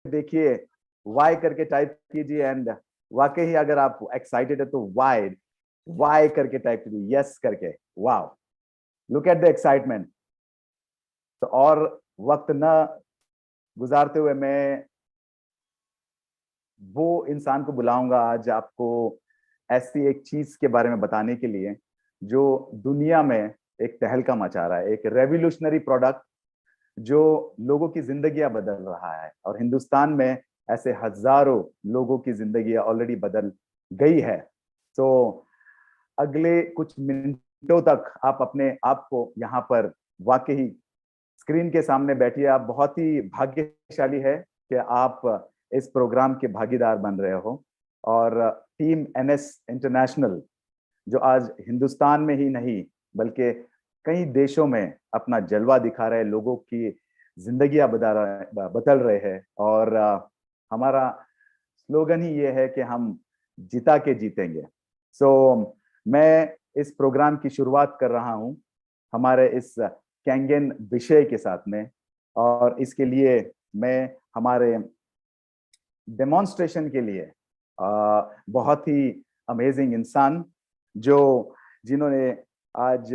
देखिए, वाई करके टाइप कीजिए। एंड वाकई अगर आप एक्साइटेड है तो वाई वाई करके टाइप कीजिए, यस करके। Wow, look at the excitement. तो और वक्त न गुजारते हुए मैं वो इंसान को बुलाऊंगा आज आपको ऐसी एक चीज के बारे में बताने के लिए जो दुनिया में एक तहलका मचा रहा है, एक रेवोल्यूशनरी प्रोडक्ट जो लोगों की जिंदगियां बदल रहा है। और हिंदुस्तान में ऐसे हजारों लोगों की जिंदगियां ऑलरेडी बदल गई है। तो अगले कुछ मिनटों तक आप अपने आप को यहाँ पर वाकई स्क्रीन के सामने बैठिए। आप बहुत ही भाग्यशाली है कि आप इस प्रोग्राम के भागीदार बन रहे हो। और टीम एनएस इंटरनेशनल जो आज हिंदुस्तान में ही नहीं बल्कि कई देशों में अपना जलवा दिखा रहे, लोगों की जिंदगियां बदल रहे हैं। और हमारा स्लोगन ही ये है कि हम जिता के जीतेंगे। सो मैं इस प्रोग्राम की शुरुआत कर रहा हूं हमारे इस कैंगेन विषय के साथ में। और इसके लिए मैं हमारे डेमोन्स्ट्रेशन के लिए बहुत ही अमेजिंग इंसान जिन्होंने आज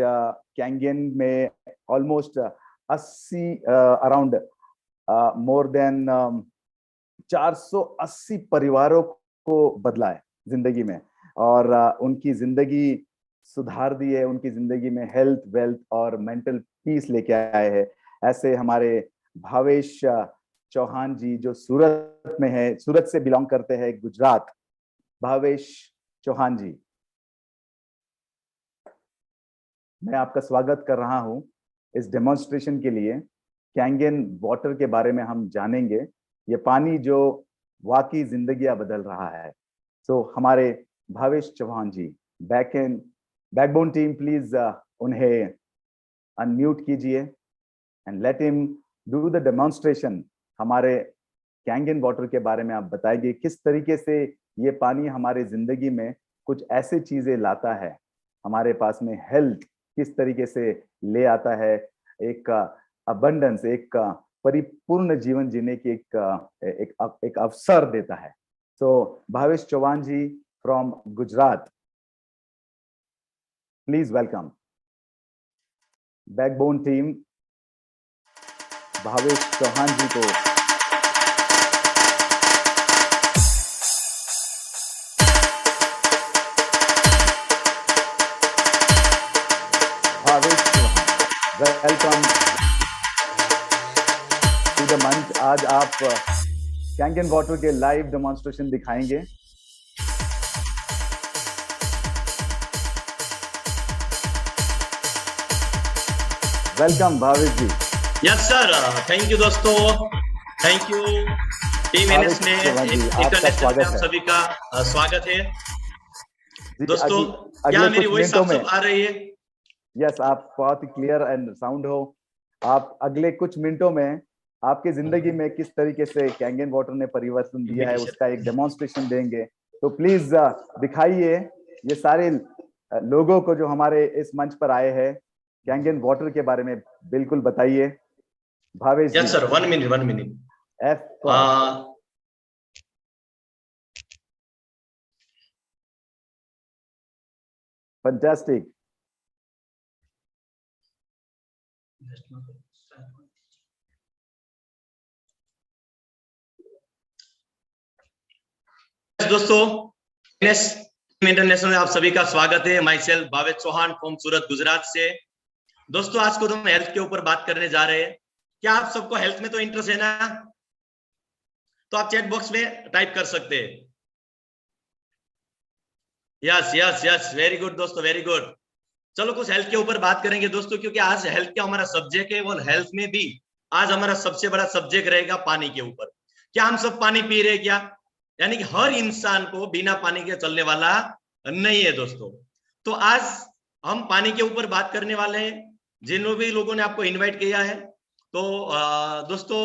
कैंगेन में ऑलमोस्ट 80 अराउंड मोर देन 480 परिवारों को बदला है जिंदगी में, और उनकी जिंदगी सुधार दी है, उनकी जिंदगी में हेल्थ, वेल्थ और मेंटल पीस लेके आए हैं। ऐसे हमारे भावेश चौहान जी जो सूरत में है, सूरत से बिलोंग करते हैं, गुजरात। भावेश चौहान जी, मैं आपका स्वागत कर रहा हूं इस डेमोन्स्ट्रेशन के लिए। कैंगेन वाटर के बारे में हम जानेंगे, ये पानी जो वाकई जिंदगियां बदल रहा है। सो हमारे भावेश चौहान जी, बैकबोन टीम प्लीज उन्हें अनम्यूट कीजिए and let him do the demonstration. हमारे कैंगेन वाटर के बारे में आप बताएंगे किस तरीके से ये पानी हमारे जिंदगी में कुछ ऐसे चीजें लाता है, हमारे पास में हेल्थ किस तरीके से ले आता है, एक अबंडेंस, एक परिपूर्ण जीवन जीने की एक अवसर देता है। So Bhavesh Chauhan ji from Gujarat, please welcome. Backbone team Bhavesh Chauhan ji को वेलकम टू द मंच। आज आप कैंगेन वाटर के लाइव डेमोन्स्ट्रेशन दिखाएंगे। Welcome Bhavesh ji. Yes sir, thank you दोस्तों, थैंक यू टीम एनएस में इंटरनेशनल में आप सभी का स्वागत है दोस्तों। क्या मेरी वॉइस आप सब आ रही है? यस, आप बहुत ही क्लियर एंड साउंड हो। आप अगले कुछ मिनटों में आपकी जिंदगी में किस तरीके से कैंगेन वाटर ने परिवर्तन दिया है उसका एक डेमोन्स्ट्रेशन देंगे। तो प्लीज दिखाइए ये सारे लोगों को जो हमारे इस मंच पर आए हैं, कैंगेन वाटर के बारे में बिल्कुल बताइए। Bhavesh ji. Yes sir, 1 minute. Fantastic. दोस्तों, इंटरनेशनल में आप सभी का स्वागत है। Myself Bhavesh Chauhan from Surat, Gujarat से। दोस्तों, आज को हम हेल्थ के ऊपर बात करने जा रहे हैं। क्या आप सबको हेल्थ में तो इंटरेस्ट है ना? तो आप चैट बॉक्स में टाइप कर सकते हैं। Yes yes yes, very good दोस्तों, वेरी गुड। चलो कुछ हेल्थ के ऊपर बात करेंगे दोस्तों, क्योंकि आज हेल्थ का हमारा सब्जेक्ट है और हेल्थ में भी आज हमारा सबसे बड़ा सब्जेक्ट रहेगा पानी के ऊपर। क्या हम सब पानी पी रहे क्या? यानी कि हर इंसान को बिना पानी के चलने वाला नहीं है दोस्तों। तो आज हम पानी के ऊपर बात करने वाले हैं। जिन भी लोगों ने आपको इनवाइट किया है, तो दोस्तों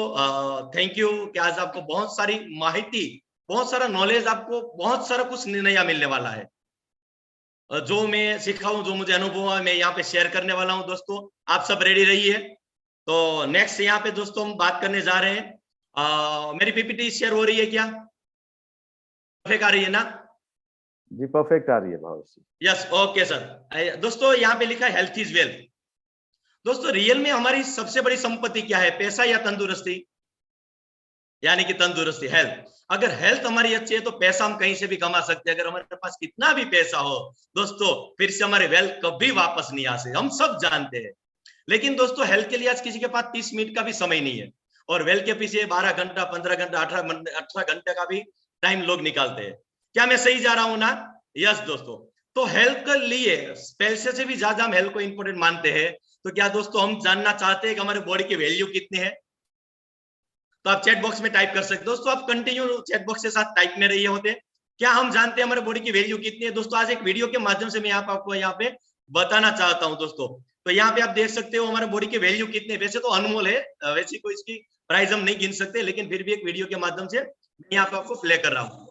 थैंक यू कि आज आपको बहुत सारी माहिती, बहुत सारा नॉलेज, आपको बहुत सारा कुछ नया मिलने वाला है। जो मैं सीखा हूं, जो मुझे अनुभव है, मैं यहाँ पे शेयर करने वाला हूं दोस्तों। आप सब रेडी रहिए। तो नेक्स्ट यहाँ पे दोस्तों हम बात करने जा रहे हैं मेरी पीपीटी शेयर हो रही है क्या? परफेक्ट आ रही है ना? जी परफेक्ट आ रही है Bhavesh ji. Yes, okay sir. दोस्तों यहाँ पे लिखा है हेल्थ इज वेल्थ। दोस्तों रियल में हमारी सबसे बड़ी संपत्ति क्या है, पैसा या तंदुरुस्ती? यानी कि तंदुरुस्ती, हेल्थ। अगर हेल्थ हमारी अच्छी है तो पैसा हम कहीं से भी कमा सकते हैं। अगर हमारे पास कितना भी पैसा हो दोस्तों, फिर से हमारे वेल्थ कभी वापस नहीं आ सकते, हम सब जानते हैं। लेकिन दोस्तों हेल्थ के लिए आज किसी के पास 30 मिनट का भी समय नहीं है, और वेल्थ के पीछे 12 घंटा, 15 घंटा, 18 घंटे का भी टाइम लोग निकालते हैं। क्या मैं सही जा रहा हूं ना? यस दोस्तों। तो हेल्थ के लिए पैसे से भी ज्यादा हम हेल्थ को इंपॉर्टेंट मानते हैं। तो क्या दोस्तों हम जानना चाहते हैं कि हमारे बॉडी की वैल्यू कितनी है? तो आप चैट बॉक्स में टाइप कर सकते हो दोस्तों। आप कंटिन्यू चैट बॉक्स के साथ टाइप में रहिए होते। क्या हम जानते हैं हमारे बॉडी की वैल्यू कितनी है? दोस्तों आज एक वीडियो के माध्यम से मैं आपको यहाँ पे बताना चाहता हूँ दोस्तों। तो यहाँ पे आप देख सकते हो हमारे बॉडी की वैल्यू कितनी है। वैसे तो अनमोल है, वैसे कोई इसकी प्राइस हम नहीं गिन सकते, लेकिन फिर भी एक वीडियो के माध्यम से मैं यहाँ पे आपको प्ले कर रहा हूँ।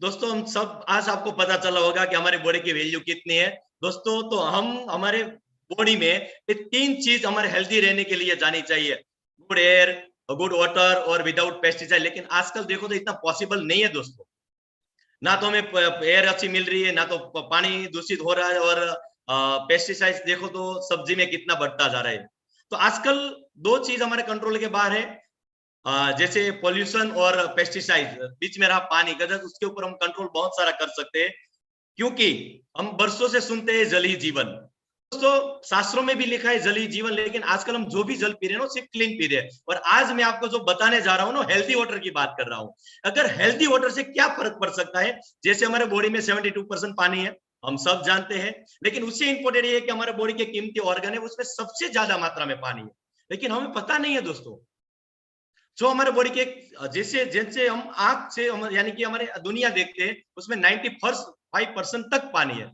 दोस्तों हम सब आज आपको पता चला होगा कि हमारे बॉडी की वैल्यू कितनी है दोस्तों। तो हम हमारे बॉडी में ये 3 चीज हमारे हेल्दी रहने के लिए जानी चाहिए, गुड एयर, गुड वाटर और विदाउट पेस्टिसाइड। लेकिन आजकल देखो तो इतना पॉसिबल नहीं है दोस्तों। ना तो हमें एयर अच्छी मिल रही है, ना तो पानी दूषित हो रहा है, और पेस्टिसाइड देखो तो सब्जी में कितना बढ़ता जा रहा है। तो आजकल 2 चीज हमारे कंट्रोल के बाहर है, जैसे पोल्यूशन और पेस्टिसाइड। बीच में रहा पानी का, उसके ऊपर हम कंट्रोल बहुत सारा कर सकते हैं, क्योंकि हम बरसों से सुनते हैं जल ही जीवन। दोस्तों शास्त्रों में भी लिखा है जल ही जीवन, लेकिन आजकल हम जो भी जल पी रहे हैं ना सिर्फ क्लीन पी रहे हैं। और आज मैं आपको जो बताने जा रहा हूं ना, हेल्दी वाटर की बात कर रहा हूं। अगर हेल्दी वाटर से क्या फर्क पड़ सकता है? जैसे हमारे बॉडी में 72% पानी है, हम सब जानते हैं। लेकिन उससे इंपॉर्टेंट ये है कि हमारे बॉडी के कीमती ऑर्गन है, उसमें सबसे ज्यादा मात्रा में पानी है, लेकिन हमें पता नहीं है दोस्तों। जो हमारे बॉडी के जैसे जैसे हम आंख से यानी कि हमारे दुनिया देखते हैं, उसमें 95% तक पानी है।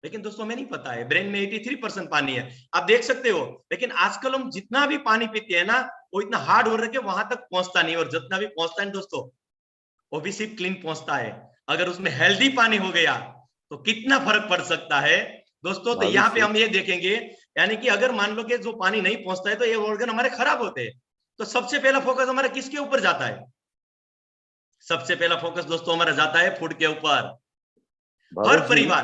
लेकिन दोस्तों हमें नहीं पता है ब्रेन में 83% पानी है, आप देख सकते हो। लेकिन आजकल हम जितना भी पानी पीते हैं ना, वो इतना हार्ड हो रहा है कि वहां तक पहुंचता नहीं, और जितना भी पहुंचता है दोस्तों वो भी सिर्फ क्लीन पहुंचता है। अगर उसमें हेल्दी पानी हो गया तो कितना फर्क पड़ सकता है दोस्तों। तो यहाँ पे हम ये देखेंगे, यानी कि अगर मान लो कि जो पानी नहीं पहुंचता है तो ये ऑर्गन हमारे खराब होते हैं। तो सबसे पहला फोकस हमारा किसके ऊपर जाता है? सबसे पहला फोकस दोस्तों हमारा जाता है फूड के ऊपर। हर परिवार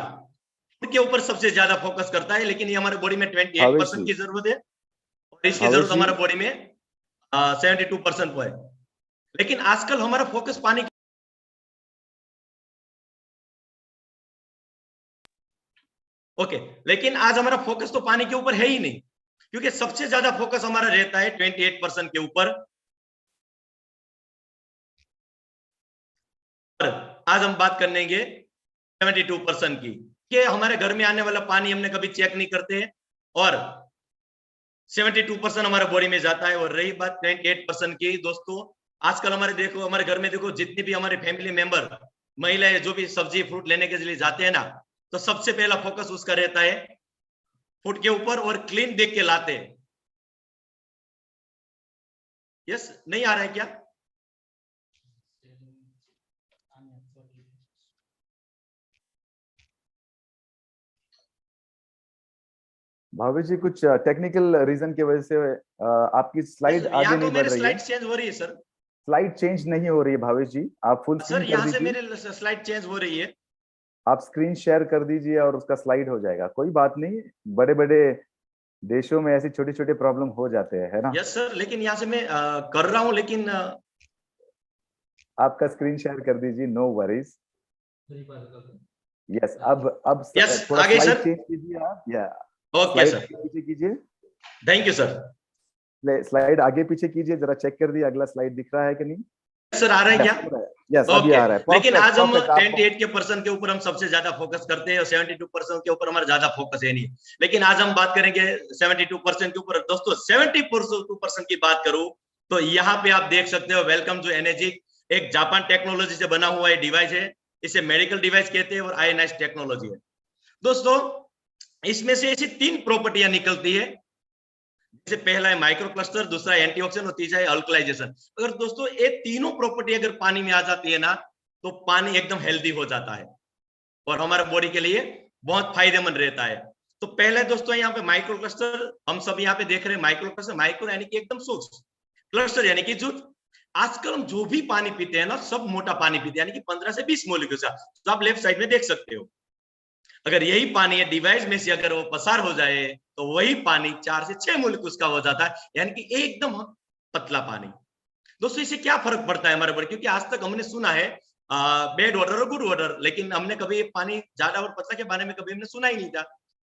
फूड के ऊपर सबसे ज्यादा फोकस करता है, लेकिन ये हमारे बॉडी में 28% की जरूरत है, और इसकी जरूरत हमारे बॉडी में 72% है। लेकिन आजकल हमारा फोकस पानी, ओके, लेकिन आज हमारा फोकस तो पानी के ऊपर है ही नहीं, क्योंकि सबसे ज्यादा फोकस हमारा रहता है 28% के ऊपर। आज हम बात करेंगे 72% की, कि हमारे घर में आने वाला पानी हमने कभी चेक नहीं करते हैं, और 72% हमारे बॉडी में जाता है। और रही बात 28% की दोस्तों, आजकल हमारे देखो, हमारे घर में देखो, जितने भी हमारे फैमिली मेंबर, महिलाएं जो भी सब्जी फ्रूट लेने के लिए जाते हैं ना, तो सबसे पहला फोकस उसका रहता है फूड के ऊपर, और क्लीन देख के लाते हैं। यस, नहीं आ रहा है क्या? भावेश जी कुछ टेक्निकल रीजन की वजह से आपकी स्लाइड आगे नहीं बढ़ रही है। स्लाइड चेंज हो रही है सर। स्लाइड चेंज नहीं हो रही है भावेश जी, आप फुल स्क्रीन कर दीजिए। मेरे स्लाइड चेंज हो रही है। आप स्क्रीन शेयर कर दीजिए और उसका स्लाइड हो जाएगा, कोई बात नहीं, बड़े बड़े देशों में ऐसी छोटे छोटे प्रॉब्लम हो जाते हैं, है ना। यस सर, लेकिन यहाँ से मैं कर रहा हूँ, लेकिन आपका स्क्रीन शेयर कर दीजिए, नो वरीज। यस, अब यस थोड़ा आगे स्लाइड सर। चेंज कीजिए आप, या ओके स्लाइड सर। कीजिए। Thank you sir. स्लाइड आगे पीछे कीजिए जरा, चेक कर दिए अगला स्लाइड दिख रहा है कि नहीं? सर आ रहा है क्या? यस अभी आ रहा है। लेकिन आज हम परफेक्ट 28 के परसेंट के ऊपर हम सबसे ज्यादा फोकस करते हैं और 72% के ऊपर हमारा ज्यादा फोकस है नहीं, लेकिन आज हम बात करेंगे 72% के ऊपर। दोस्तों 72% की बात करूं तो यहाँ पे आप देख सकते हो वेलकम टू एनर्जिक, एक जापान टेक्नोलॉजी से बना हुआ डिवाइस है, इसे मेडिकल डिवाइस कहते हैं और आयनाइज्ड टेक्नोलॉजी है। दोस्तों इसमें से ऐसी 3 प्रॉपर्टियां निकलती है, जैसे पहला है माइक्रो क्लस्टर, दूसरा है एंटीऑक्सीडेंट और तीसरा है अल्कलाइजेशन। अगर दोस्तों ये तीनों प्रॉपर्टी अगर पानी में आ जाती है ना तो पानी एकदम हेल्दी हो जाता है और हमारे बॉडी के लिए बहुत फायदेमंद रहता है। तो पहले दोस्तों यहाँ पे माइक्रो क्लस्टर हम सब यहाँ पे देख रहे हैं। माइक्रो क्लस्टर, माइक्रो यानी कि एकदम सूक्ष्म, क्लस्टर यानी कि जुट। आजकल हम जो भी पानी पीते हैं ना सब मोटा पानी पीते हैं, यानी कि 15 से 20 मॉलिक्यूल्स का। तो आप लेफ्ट साइड में देख सकते हो, अगर यही पानी है डिवाइस में से अगर वो पसार हो जाए तो वही पानी 4 से 6 मॉलिक्यूल्स का हो जाता है, यानी कि एकदम पतला पानी। दोस्तों इससे क्या फर्क पड़ता है हमारे ऊपर, क्योंकि आज तक हमने सुना है बैड वाटर और गुड वाटर, लेकिन हमने कभी पानी ज्यादा और पतला के बारे में कभी हमने सुना ही नहीं था।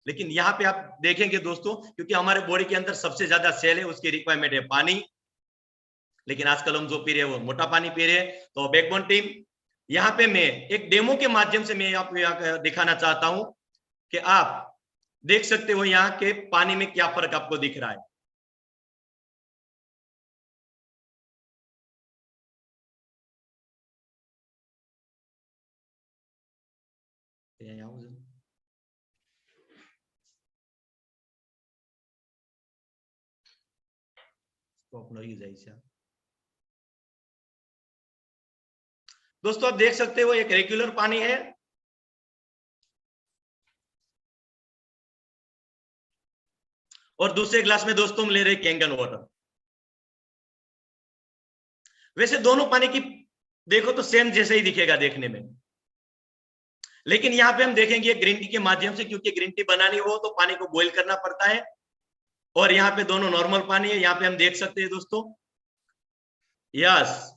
लेकिन यहाँ पे आप देखेंगे दोस्तों, क्योंकि हमारे बॉडी के अंदर सबसे ज्यादा सेल है, उसकी रिक्वायरमेंट है पानी, लेकिन आजकल हम जो पी रहे हैं वो मोटा पानी पी रहे हैं। तो बैकबोन टीम, यहाँ पे मैं एक डेमो के माध्यम से मैं आपको यहाँ दिखाना चाहता हूं कि आप देख सकते हो यहाँ के पानी में क्या फर्क आपको दिख रहा है। दोस्तों आप देख सकते हो एक रेगुलर पानी है और दूसरे ग्लास में दोस्तों हम ले रहे कैंगन वाटर। वैसे दोनों पानी की देखो तो सेम जैसे ही दिखेगा देखने में, लेकिन यहाँ पे हम देखेंगे ग्रीन टी के माध्यम से, क्योंकि ग्रीन टी बनानी हो तो पानी को बॉईल करना पड़ता है, और यहाँ पे दोनों नॉर्मल पानी है। यहाँ पे हम देख सकते हैं दोस्तों, यस,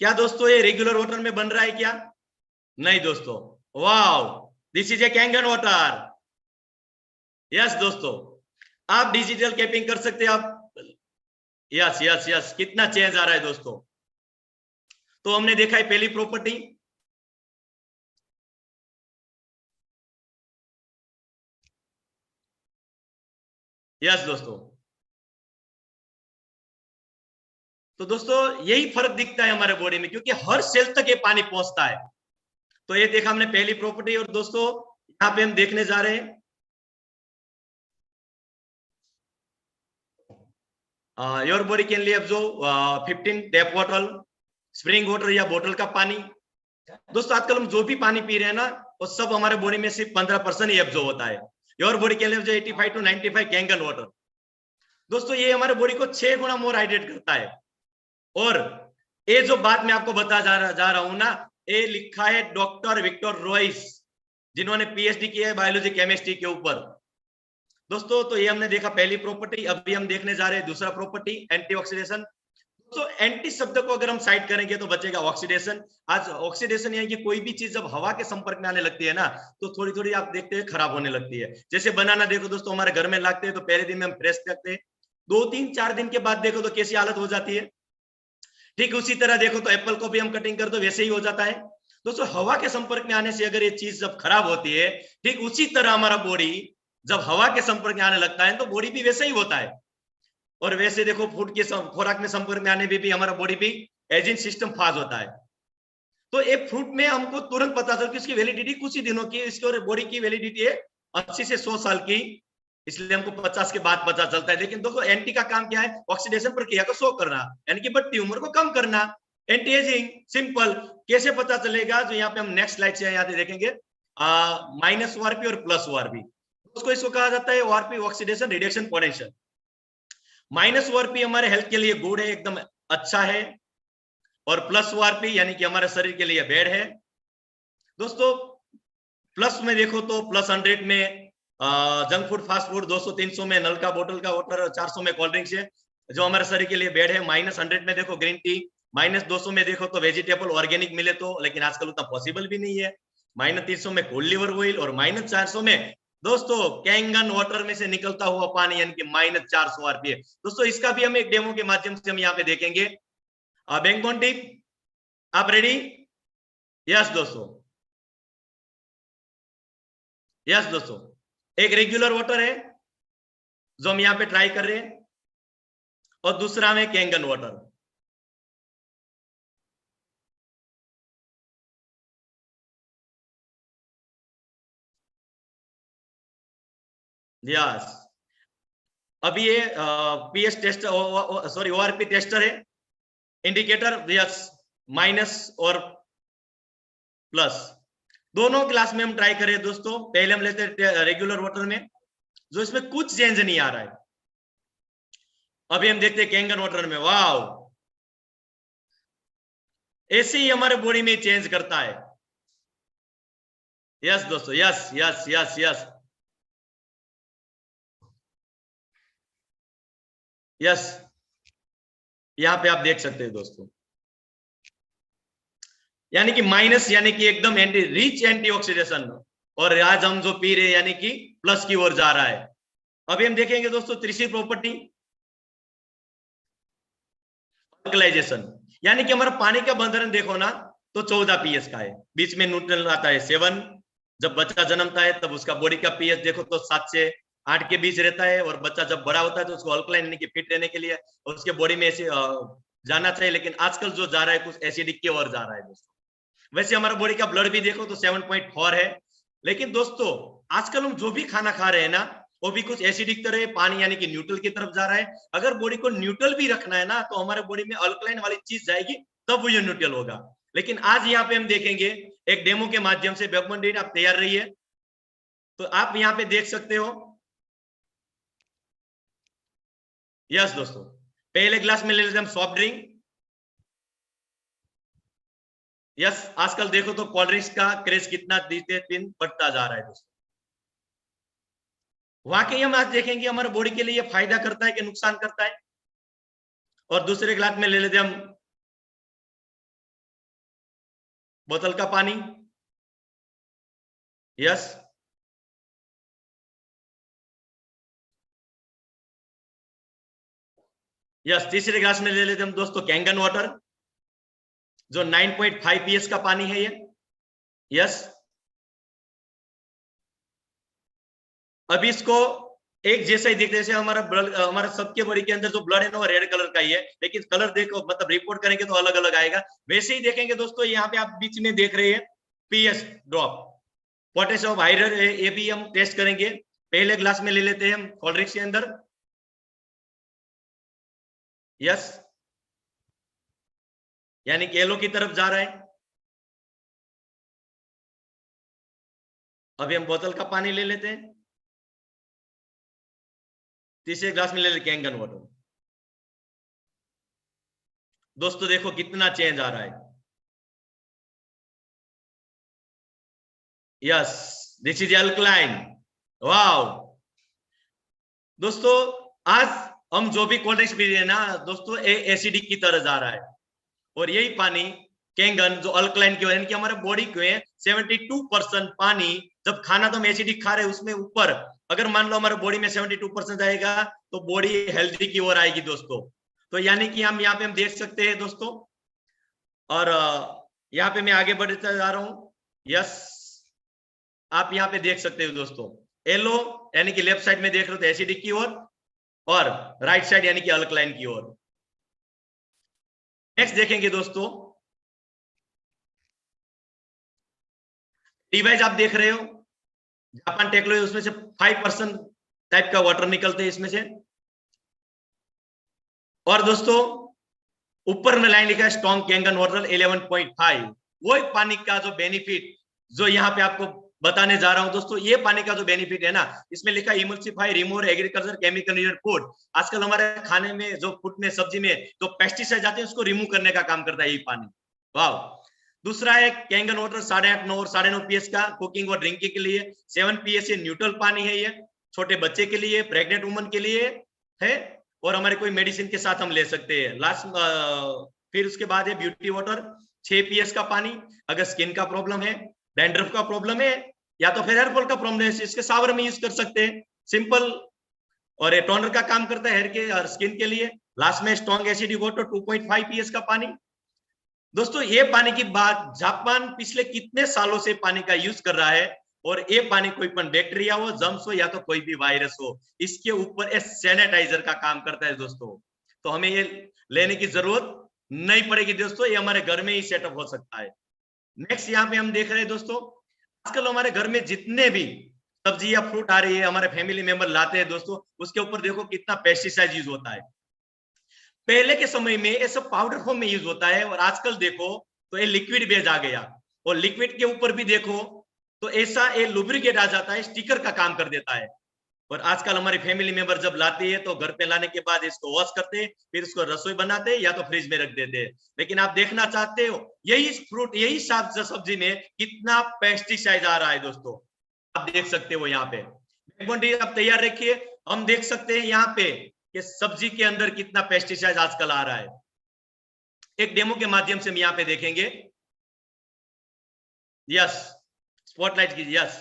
क्या दोस्तों ये रेगुलर वाटर में बन रहा है क्या? नहीं दोस्तों, wow, this is a Kangen water. Yes दोस्तों, आप डिजिटल कैपिंग कर सकते हैं आप। यस यस यस, कितना चेंज आ रहा है दोस्तों। तो हमने देखा है पहली प्रॉपर्टी, यस दोस्तों। तो दोस्तों यही फर्क दिखता है हमारे बॉडी में, क्योंकि हर सेल तक ये पानी पहुंचता है। तो ये देखा हमने पहली प्रॉपर्टी, और दोस्तों यहाँ पे हम देखने जा रहे हैं योर बॉडी कैन लिव जो 15 टैप वाटर, स्प्रिंग वाटर या बोतल का पानी। दोस्तों आजकल हम जो भी पानी पी रहे हैं ना वो सब हमारे बॉडी में सिर्फ 15% ही एब्जॉर्ब होता है। योर बॉडी कैन लिव जो 85 to 95 कैंगन वाटर। दोस्तों ये हमारे बॉडी को 6 गुना मोर हाइड्रेट करता है। और ये जो बात मैं आपको बता जा रहा हूं ना, ये लिखा है डॉक्टर विक्टर रॉयस, जिन्होंने पीएचडी किया है बायोलॉजी केमिस्ट्री के ऊपर। दोस्तों तो ये हमने देखा पहली प्रॉपर्टी। अभी हम देखने जा रहे हैं दूसरा प्रॉपर्टी, एंटीऑक्सीडेशन। तो एंटी शब्द को अगर हम साइड करेंगे तो बचेगा ऑक्सीडेशन। आज ऑक्सीडेशन यानी कि कोई भी चीज जब हवा के संपर्क में आने लगती है ना तो थोड़ी थोड़ी आप देखते हैं खराब होने लगती है। जैसे बनाना देखो दोस्तों, हमारे घर में लाते हैं तो पहले दिन में हम फ्रेश रखते हैं, 2-3-4 दिन के बाद देखो तो कैसी हालत हो जाती है। ठीक उसी तरह देखो तो एप्पल को भी हम कटिंग कर दो वैसे ही हो जाता है। दोस्तों हवा के संपर्क में आने से अगर ये चीज जब खराब होती है, ठीक उसी तरह हमारा बॉडी जब हवा के संपर्क में आने लगता है तो बॉडी भी वैसे ही होता है। और वैसे देखो फूड के खुराक में संपर्क में आने भी हमारा बॉडी भी एजिंग सिस्टम फास्ट होता है। तो एक फ्रूट में हमको तुरंत पता चलता है इसकी वैलिडिटी कुछ ही दिनों की, इसकी और बॉडी की वैलिडिटी है 80 से 100 साल की, इसलिए हमको 50 के बाद पता चलता है। लेकिन दोस्तों एंटी का काम क्या है? ऑक्सीडेशन प्रक्रिया को स्लो करना, यानी कि बढ़ती उम्र को कम करना। एंटी एजिंग सिंपल, कैसे पता चलेगा? जो यहाँ पे हम नेक्स्ट स्लाइड से यहाँ पे देखेंगे, माइनस ओआरपी और प्लस ओआरपी। उसको इसको कहा जाता है ORP, oxidation reduction potential. Minus ORP हमारे हेल्थ के लिए गुड है, एकदम अच्छा है, और प्लस ओआरपी यानी कि हमारे शरीर के लिए बैड है। दोस्तों प्लस में देखो तो प्लस 100 में जंक फूड, फास्ट फूड, 200-300 में नल का बोतल का वाटर, 400 में कोल्ड ड्रिंक्स है जो हमारे शरीर के लिए बैड है। माइनस 100 में देखो ग्रीन टी, माइनस 200 में देखो तो वेजिटेबल ऑर्गेनिक मिले तो, लेकिन आजकल उतना पॉसिबल भी नहीं है। माइनस 300 में कोल्ड लिवर ऑयल, और माइनस 400 में दोस्तों कैंगन वाटर में से निकलता हुआ पानी यानी कि -400 आरपीएम। दोस्तों इसका भी हम एक डेमो के माध्यम से हम यहाँ पे देखेंगे। बैंगबोन टीम आप रेडी? यस दोस्तों, यस दोस्तों, एक रेगुलर वाटर है जो हम यहाँ पे ट्राई कर रहे हैं और दूसरा में कैंगन वाटर। यस, अभी ये pH test sorry ORP tester है, इंडिकेटर यस माइनस और प्लस दोनों क्लास में हम ट्राई करें दोस्तों। पहले हम लेते हैं रेगुलर वाटर में जो इसमें कुछ चेंज नहीं आ रहा है। अभी हम देखते हैं कैंगन वाटर में, वाओ ऐसे ही हमारे बॉडी में चेंज करता है। यस दोस्तों, yes yes yes yes yes, यहां पे आप देख सकते हैं दोस्तों, यानी कि माइनस यानी कि एकदम एंटी रिच एंटीऑक्सीडेशन, और आज हम जो पी रहे यानी कि प्लस की ओर जा रहा है। अभी हम देखेंगे दोस्तों तीसरी प्रॉपर्टी अल्कलाइजेशन, यानी कि हमारा पानी का बंधन देखो ना तो 14 पीएच का है, बीच में न्यूट्रल आता है 7। जब बच्चा जन्मता है तब उसका बॉडी का पीएच देखो तो 7 से 8 के बीच रहता है, और बच्चा जब बड़ा होता है तो उसको अल्कलाइन यानी कि फिट रहने के लिए उसके बॉडी में ऐसे जाना चाहिए, लेकिन आजकल जो जा रहा है कुछ एसिडिक की ओर जा रहा है दोस्तों। वैसे हमारा बॉडी का ब्लड भी देखो तो 7.4 है, लेकिन दोस्तों आजकल हम जो भी खाना खा रहे हैं ना वो भी कुछ एसिडिक तरह पानी यानी कि न्यूट्रल की तरफ जा रहा है। अगर बॉडी को न्यूट्रल भी रखना है ना तो हमारे बॉडी में अल्कलाइन वाली चीज जाएगी तब वो ये न्यूट्रल होगा। लेकिन आज यहाँ पे हम देखेंगे एक डेमो के माध्यम से। बैकबोन डेट आप तैयार रहिए, तो आप यहाँ पे देख सकते हो। यस दोस्तों, पहले ग्लास में ले लेते हम सॉफ्ट ड्रिंक। यस, आजकल देखो तो कोल्ड ड्रिंक्स का क्रेज कितना दिन बढ़ता जा रहा है दोस्तों। वाकई हम आज देखेंगे हमारे बॉडी के लिए फायदा करता है कि नुकसान करता है। और दूसरे ग्लास में ले लेते हम बोतल का पानी। यस, यस, तीसरे ग्लास में ले लेते हम दोस्तों कैंगन वाटर जो 9.5 पीएच का पानी है ये। यस, अभी इसको एक जैसा ही दिखते, जैसे हमारा ब्लड, हमारा सबके बॉडी के अंदर जो ब्लड है ना वो रेड कलर का ही है, लेकिन कलर देखो मतलब रिपोर्ट करेंगे तो अलग अलग आएगा। वैसे ही देखेंगे दोस्तों, यहाँ पे आप बीच में देख रहे हैं पीएच ड्रॉप, पोटेशियम हाइड्रेट, ये भी हम टेस्ट करेंगे। पहले ग्लास में ले लेते हैं हम कोल्ड ड्रिंक्स के अंदर। यस, यानी कि येलो की तरफ जा रहा है। अभी हम बोतल का पानी ले लेते हैं। तीसरे ग्लास में ले लेते कैंगन वाटर। दोस्तों देखो कितना चेंज आ रहा है। Yes, this is alkaline. Wow दोस्तों, आज हम जो भी कोल्ड ड्रिंक्स पी रहे हैं ना दोस्तों एसिडिक की तरह जा रहा है, और यही पानी कैंगन जो अल्कलाइन की वजह कि हमारे बॉडी के 72% पानी, जब खाना तो हम एसिडिक खा रहे हैं उसमें ऊपर अगर मान लो हमारे बॉडी में 72% आएगा तो बॉडी हेल्दी की ओर आएगी दोस्तों। तो यानी कि हम यहाँ पे हम देख सकते हैं दोस्तों, और यहाँ पे मैं आगे बढ़ता जा रहा हूँ। यस, आप यहाँ पे देख सकते हो दोस्तों, येलो यानी कि लेफ्ट साइड में देख रहे हो तो एसिडिक की ओर, और राइट साइड यानी कि अल्कलाइन की ओर। नेक्स्ट देखेंगे दोस्तों, डिवाइस आप देख रहे हो जापान टेक्नोलॉजी, उसमें से 5% टाइप का वाटर निकलते हैं इसमें से। और दोस्तों ऊपर में लाइन लिखा है स्ट्रॉन्ग कैंगन वाटर 11.5, वो एक पानी का जो बेनिफिट जो यहाँ पे आपको बताने जा रहा हूं दोस्तों। ये पानी का जो बेनिफिट है ना, इसमें लिखा है emulsify, remove agriculture chemical related food. आजकल हमारे खाने में जो फूड में सब्जी में जो पेस्टिसाइड जाते हैं उसको रिमूव करने का काम करता है ये पानी। वाह। दूसरा है कैंगन वाटर 8.5 और 9.5 पीएच का, कुकिंग और ड्रिंकिंग के लिए। 7 पीएच से न्यूट्रल पानी है ये, छोटे बच्चे के लिए, प्रेग्नेंट वुमन के लिए है, और हमारे कोई मेडिसिन के साथ हम ले सकते हैं। लास्ट फिर उसके बाद है ब्यूटी वाटर 6 पीएच का पानी, अगर स्किन का प्रॉब्लम है, डैंड्रफ का प्रॉब्लम है, या तो फिर हेयर फॉल का प्रॉब्लम है इसके शावर में यूज कर सकते हैं, सिंपल। और ये टोनर का काम करता है हेयर के और स्किन के लिए। लास्ट में स्ट्रॉन्ग एसिडिक वाटर 2.5 पीएस का पानी। दोस्तों ये पानी की बात, जापान पिछले कितने सालों से पानी का यूज कर रहा है, और ये पानी कोई पण बैक्टीरिया हो, जर्म्स हो, या तो कोई भी वायरस हो, इसके ऊपर एक सैनिटाइजर का काम करता है दोस्तों। तो हमें ये लेने की जरूरत नहीं पड़ेगी दोस्तों, ये हमारे घर में ही सेटअप हो सकता है। नेक्स्ट यहाँ पे हम देख रहे हैं दोस्तों, आजकल हमारे घर में जितने भी सब्जी या फ्रूट आ रही है, हमारे फैमिली मेंबर लाते हैं दोस्तों, उसके ऊपर देखो कितना पेस्टिसाइड यूज होता है। पहले के समय में ये सब पाउडर फॉर्म में यूज होता है, और आजकल देखो तो ये लिक्विड बेस आ गया, और लिक्विड के ऊपर भी देखो तो ऐसा ये लुब्रिकेट आ जाता है, स्टिकर का काम कर देता है। और आजकल हमारी फैमिली मेंबर जब लाती है तो घर पे लाने के बाद इसको वॉश करते हैं, फिर इसको रसोई बनाते हैं या तो फ्रिज में रख देते हैं। लेकिन आप देखना चाहते हो यही फ्रूट, यही सब्जी में कितना पेस्टिसाइड आ रहा है दोस्तों, आप देख सकते हो यहाँ पे। आप तैयार रखिए, हम देख सकते हैं यहाँ पे कि सब्जी के अंदर कितना पेस्टिसाइड आजकल आ रहा है। एक डेमो के माध्यम से हम यहाँ पे देखेंगे। यस, स्पॉटलाइट कीजिए। यस,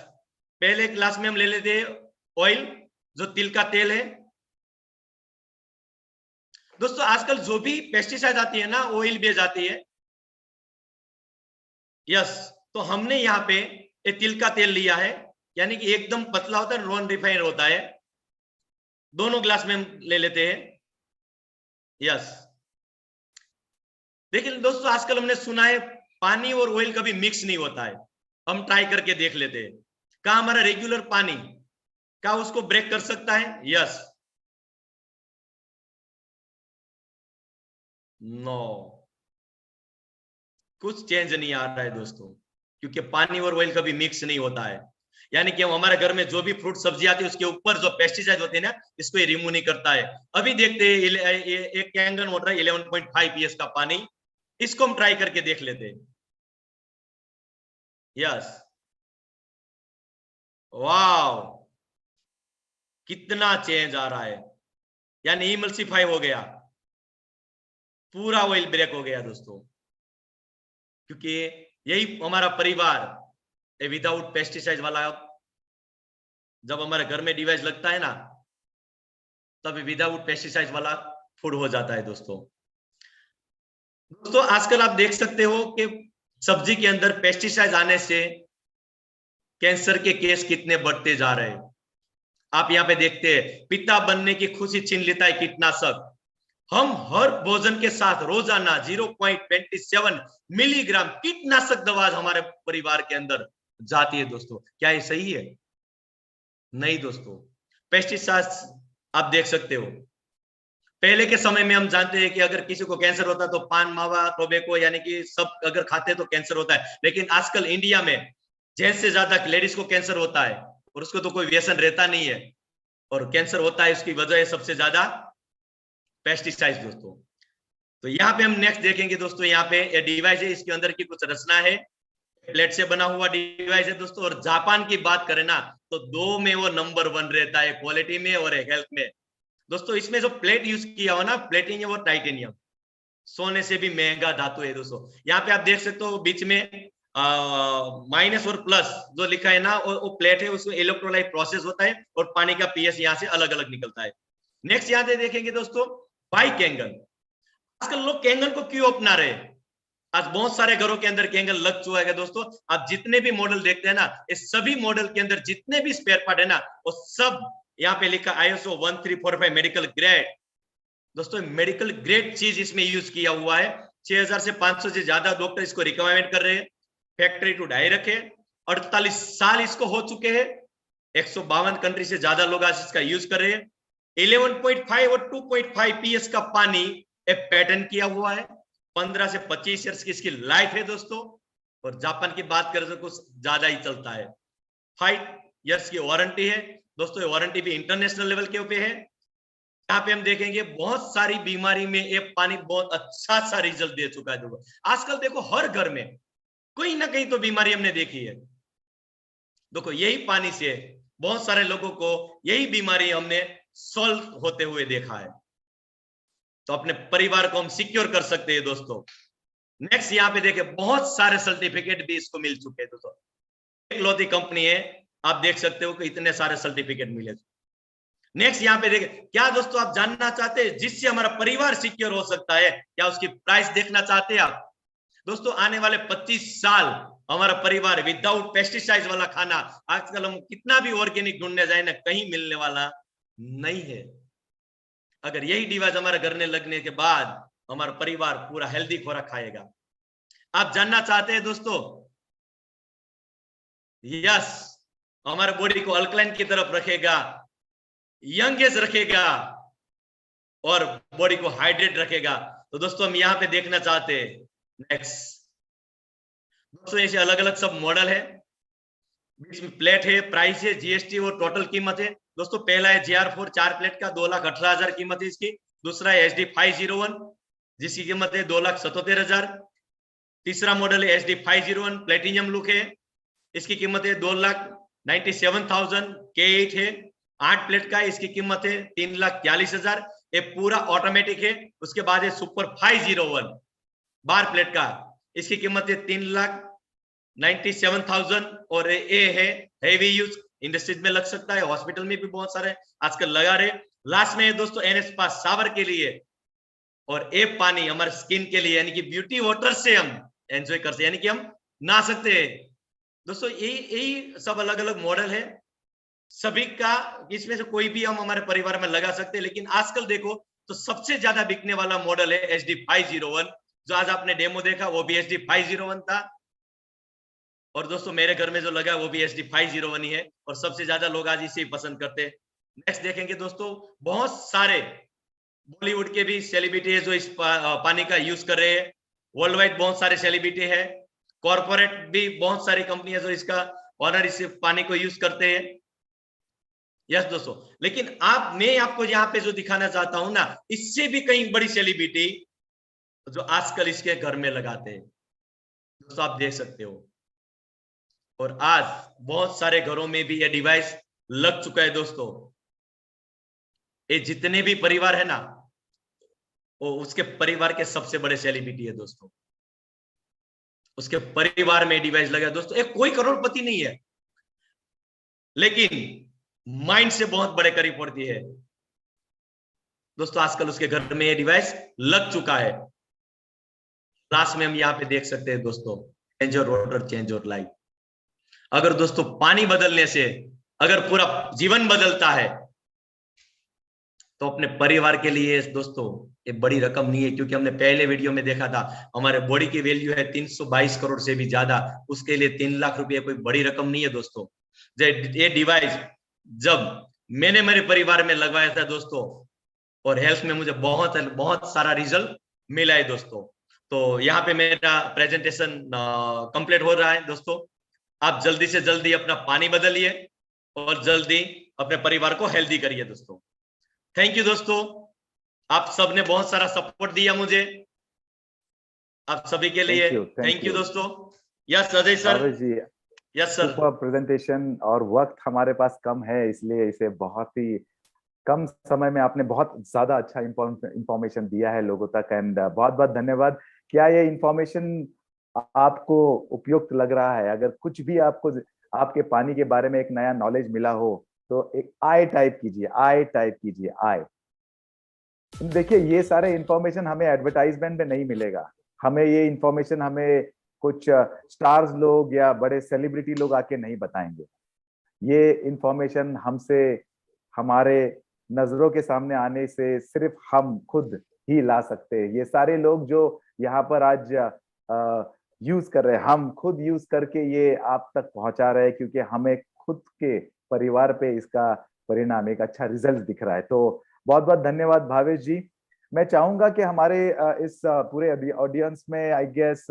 पहले क्लास में हम ले लेते हैं ऑयल, जो तिल का तेल है। दोस्तों आजकल जो भी पेस्टिसाइड आती है ना, ऑयल बेस आती है। यस, तो हमने यहाँ पे ये तिल का तेल लिया है, यानी कि एकदम पतला होता है, नॉन रिफाइंड होता है। दोनों ग्लास में हम ले लेते हैं। यस, लेकिन दोस्तों आजकल हमने सुना है पानी और ऑयल कभी मिक्स नहीं होता है। हम ट्राई करके देख लेते हैं, क्या हमारा रेगुलर पानी क्या उसको ब्रेक कर सकता है? यस, नो, कुछ चेंज नहीं आ रहा है दोस्तों, क्योंकि पानी और ऑयल कभी मिक्स नहीं होता है। यानी कि हम हमारे घर में जो भी फ्रूट सब्जी आती है उसके ऊपर जो पेस्टिसाइड होते हैं ना, इसको ये रिमूव नहीं करता है। अभी देखते हैं एक कैंगन वाटर 11.5 पीएस का पानी, इसको हम ट्राई करके देख लेते हैं। यस, वाव, कितना चेंज आ रहा है, यानी इमल्सिफाई हो गया, पूरा ऑयल ब्रेक हो गया दोस्तों। क्योंकि यही हमारा परिवार विदाउट पेस्टिसाइड वाला, जब हमारे घर में डिवाइस लगता है ना, तब विदाउट पेस्टिसाइड वाला फूड हो जाता है दोस्तों। दोस्तों आजकल आप देख सकते हो कि सब्जी के अंदर पेस्टिसाइड आने से कैंसर के केस कितने बढ़ते जा रहे हैं। आप यहाँ पे देखते हैं, पिता बनने की खुशी छीन लेता है कीटनाशक। हम हर भोजन के साथ रोजाना 0.27 मिलीग्राम कीटनाशक दवा हमारे परिवार के अंदर जाती है दोस्तों। क्या ये सही है? नहीं दोस्तों, पेस्टिसाइड आप देख सकते हो, पहले के समय में हम जानते हैं कि अगर किसी को कैंसर होता तो पान मावा टोबैको यानी कि सब अगर खाते तो कैंसर होता है। लेकिन आजकल इंडिया में जेंट्स से ज्यादा लेडीज को कैंसर होता है, और उसको तो कोई व्यसन रहता नहीं है, और कैंसर होता है उसकी वजह है सबसे ज्यादा पेस्टिसाइड दोस्तों। तो यहाँ पे हम नेक्स्ट देखेंगे दोस्तों, यहाँ पे ये डिवाइस है, इसके अंदर की कुछ रचना है, प्लेट से बना हुआ डिवाइस है दोस्तों। और जापान की बात करें ना तो दो में वो नंबर 1 रहता है, क्वालिटी में और हेल्थ में दोस्तों। इसमें जो प्लेट यूज किया हो ना, प्लेटिंग है वो टाइटेनियम, सोने से भी महंगा धातु है दोस्तों। यहाँ पे आप देख सकते हो बीच में माइनस और प्लस जो लिखा है ना, वो प्लेट है, उसमें इलेक्ट्रोलाइट प्रोसेस होता है, और पानी का पीएच यहाँ से अलग अलग निकलता है। नेक्स्ट यहाँ पे देखेंगे दोस्तों, बाई कैंगन। आजकल लोग कैंगन को क्यों अपना रहे? आज बहुत सारे घरों के अंदर कैंगन लग चुका है दोस्तों। आप जितने भी मॉडल देखते हैं ना, इस सभी मॉडल के अंदर जितने भी स्पेयर पार्ट है ना, वो सब यहाँ पे लिखा ISO 1345 मेडिकल ग्रेड। दोस्तों मेडिकल ग्रेड चीज इसमें यूज किया हुआ है। 6000 से 500 से ज्यादा डॉक्टर इसको रिकमेंड कर रहे हैं, फैक्ट्री टू डाई रखे। 48 साल इसको हो चुके हैं, 152 कंट्री से ज्यादा लोग आज इसका यूज कर रहे हैं। 11.5 और 2.5 पीएस का पानी पैटर्न किया हुआ है। 15 से 25 ईयर्स की इसकी लाइफ है दोस्तों। और जापान की बात करें तो कुछ ज्यादा ही चलता है। 5 ईयर्स की वारंटी है दोस्तों, ये वारंटी भी इंटरनेशनल लेवल के ऊपर है। यहाँ पे हम देखेंगे बहुत सारी बीमारी में ये पानी बहुत अच्छा सा रिजल्ट दे चुका है दोस्तों। आजकल देखो हर घर में कोई ना कहीं तो बीमारी हमने देखी है। देखो यही पानी से बहुत सारे लोगों को यही बीमारी हमने सॉल्व होते हुए देखा है। तो अपने परिवार को हम सिक्योर कर सकते हैं दोस्तों। नेक्स्ट यहाँ पे देखे बहुत सारे सर्टिफिकेट भी इसको मिल चुके हैं दोस्तों। इकलौती कंपनी है, आप देख सकते हो कि इतने सारे सर्टिफिकेट मिले। नेक्स्ट यहाँ पे देखिए, क्या दोस्तों आप जानना चाहते हैं जिससे हमारा परिवार सिक्योर हो सकता है, क्या उसकी प्राइस देखना चाहते हैं आप? दोस्तों आने वाले 25 साल हमारा परिवार विदाउट पेस्टिसाइड वाला खाना, आजकल हम कितना भी ऑर्गेनिक ढूंढने जाए ना, कहीं मिलने वाला नहीं है। अगर यही डिवाइस हमारे घर में लगने के बाद हमारा परिवार पूरा हेल्दी खुराक खाएगा। आप जानना चाहते हैं दोस्तों, यस, हमारे बॉडी को अल्कलाइन की तरफ रखेगा, यंगेस्ट रखेगा और बॉडी को हाइड्रेट रखेगा। तो दोस्तों हम यहाँ पे देखना चाहते हैं नेक्स्ट। दोस्तों ऐसे अलग अलग सब मॉडल है, बीच में प्लेट है, प्राइस है, जीएसटी और टोटल कीमत है। दोस्तों पहला है JR4 4 प्लेट का 2,18,000 कीमत है इसकी। दूसरा है SD501 जिसकी कीमत है 2,77,000। तीसरा मॉडल है SD501 प्लेटिनियम लुक है, इसकी कीमत है 2,97,000। K8 है 8 प्लेट का, इसकी कीमत है 3,42,000। ये पूरा ऑटोमेटिक है। उसके बाद है सुपर 501 12 प्लेट का, इसकी कीमत है 3,97,000 और ये है हेवी यूज, इंडस्ट्रीज में लग सकता है, हॉस्पिटल में भी बहुत सारे आजकल लगा रहे। लास्ट में है दोस्तों NS पास सावर के लिए, और ये पानी हमारे स्किन के लिए, यानी कि ब्यूटी वाटर से हम एंजॉय कर सकते, यानी कि हम नहा सकते हैं। दोस्तों यही सब अलग अलग मॉडल है, सभी का इसमें से कोई भी हम हमारे परिवार में लगा सकते हैं। लेकिन आजकल देखो तो सबसे ज्यादा बिकने वाला मॉडल है SD501, जो आज आपने डेमो देखा वो भी SD501 था। और दोस्तों मेरे घर में जो लगा वो भी SD501 ही है, और सबसे ज्यादा लोग आज इसे पसंद करते हैं। नेक्स्ट देखेंगे दोस्तों, बहुत सारे बॉलीवुड के भी सेलिब्रिटी है जो इस पानी का यूज कर रहे हैं। वर्ल्ड वाइड बहुत सारे सेलिब्रिटी है, कॉर्पोरेट भी बहुत सारी कंपनियां जो इसका ऑनर इस पानी को यूज करते हैं। यस दोस्तों, लेकिन मैं आपको यहाँ पे जो दिखाना चाहता हूं ना, इससे भी कहीं बड़ी सेलिब्रिटी जो आजकल इसके घर में लगाते हैं, दोस्तों आप देख सकते हो। और आज बहुत सारे घरों में भी ये डिवाइस लग चुका है दोस्तों। ये जितने भी परिवार है ना, वो उसके परिवार के सबसे बड़े सेलिब्रिटी है दोस्तों, उसके परिवार में डिवाइस लगा दोस्तों। एक कोई करोड़पति नहीं है, लेकिन माइंड से बहुत बड़े करीब पड़ती है दोस्तों। आजकल उसके घर में ये डिवाइस लग चुका है। लास्ट में हम यहाँ पे देख सकते हैं दोस्तों, change your water change your life. अगर दोस्तों पानी बदलने से अगर पूरा जीवन बदलता है, तो अपने परिवार के लिए दोस्तों ये बड़ी रकम नहीं है। क्योंकि हमने पहले वीडियो में देखा था हमारे बॉडी की वैल्यू है 322 करोड़ से भी ज्यादा, उसके लिए 3 लाख रुपए कोई बड़ी रकम नहीं है दोस्तों। ये डिवाइस जब मैंने मेरे परिवार में लगवाया था दोस्तों, और हेल्थ में मुझे बहुत बहुत सारा रिजल्ट मिला है दोस्तों। तो यहाँ पे मेरा प्रेजेंटेशन कंप्लीट हो रहा है दोस्तों। आप जल्दी से जल्दी अपना पानी बदलिए और जल्दी अपने परिवार को हेल्दी करिए दोस्तों। थैंक यू दोस्तों, आप सबने बहुत सारा सपोर्ट दिया मुझे, आप सभी के लिए थैंक यू दोस्तों। यस अजय सर जी, यस सर, सुपर प्रेजेंटेशन। और वक्त हमारे पास कम है, इसलिए इसे बहुत ही कम समय में आपने बहुत ज्यादा अच्छा इंफॉर्मेशन दिया है लोगों तक, एंड बहुत बहुत धन्यवाद। क्या ये इंफॉर्मेशन आपको उपयुक्त लग रहा है? अगर कुछ भी आपको आपके पानी के बारे में एक नया नॉलेज मिला हो तो एक आई टाइप कीजिए, आई टाइप कीजिए, आई। देखिए ये सारे इंफॉर्मेशन हमें एडवर्टाइजमेंट में नहीं मिलेगा, हमें ये इंफॉर्मेशन हमें कुछ स्टार्स लोग या बड़े सेलिब्रिटी लोग आके नहीं बताएंगे। ये इंफॉर्मेशन हमसे, हमारे नजरों के सामने आने से सिर्फ हम खुद ही ला सकते हैं। ये सारे लोग जो यहाँ पर आज यूज कर रहे हैं, हम खुद यूज करके ये आप तक पहुंचा रहे हैं, क्योंकि हमें खुद के परिवार पे इसका परिणाम, एक अच्छा रिजल्ट दिख रहा है। तो बहुत बहुत धन्यवाद भावेश जी। मैं चाहूंगा कि हमारे इस पूरे ऑडियंस में आई गेस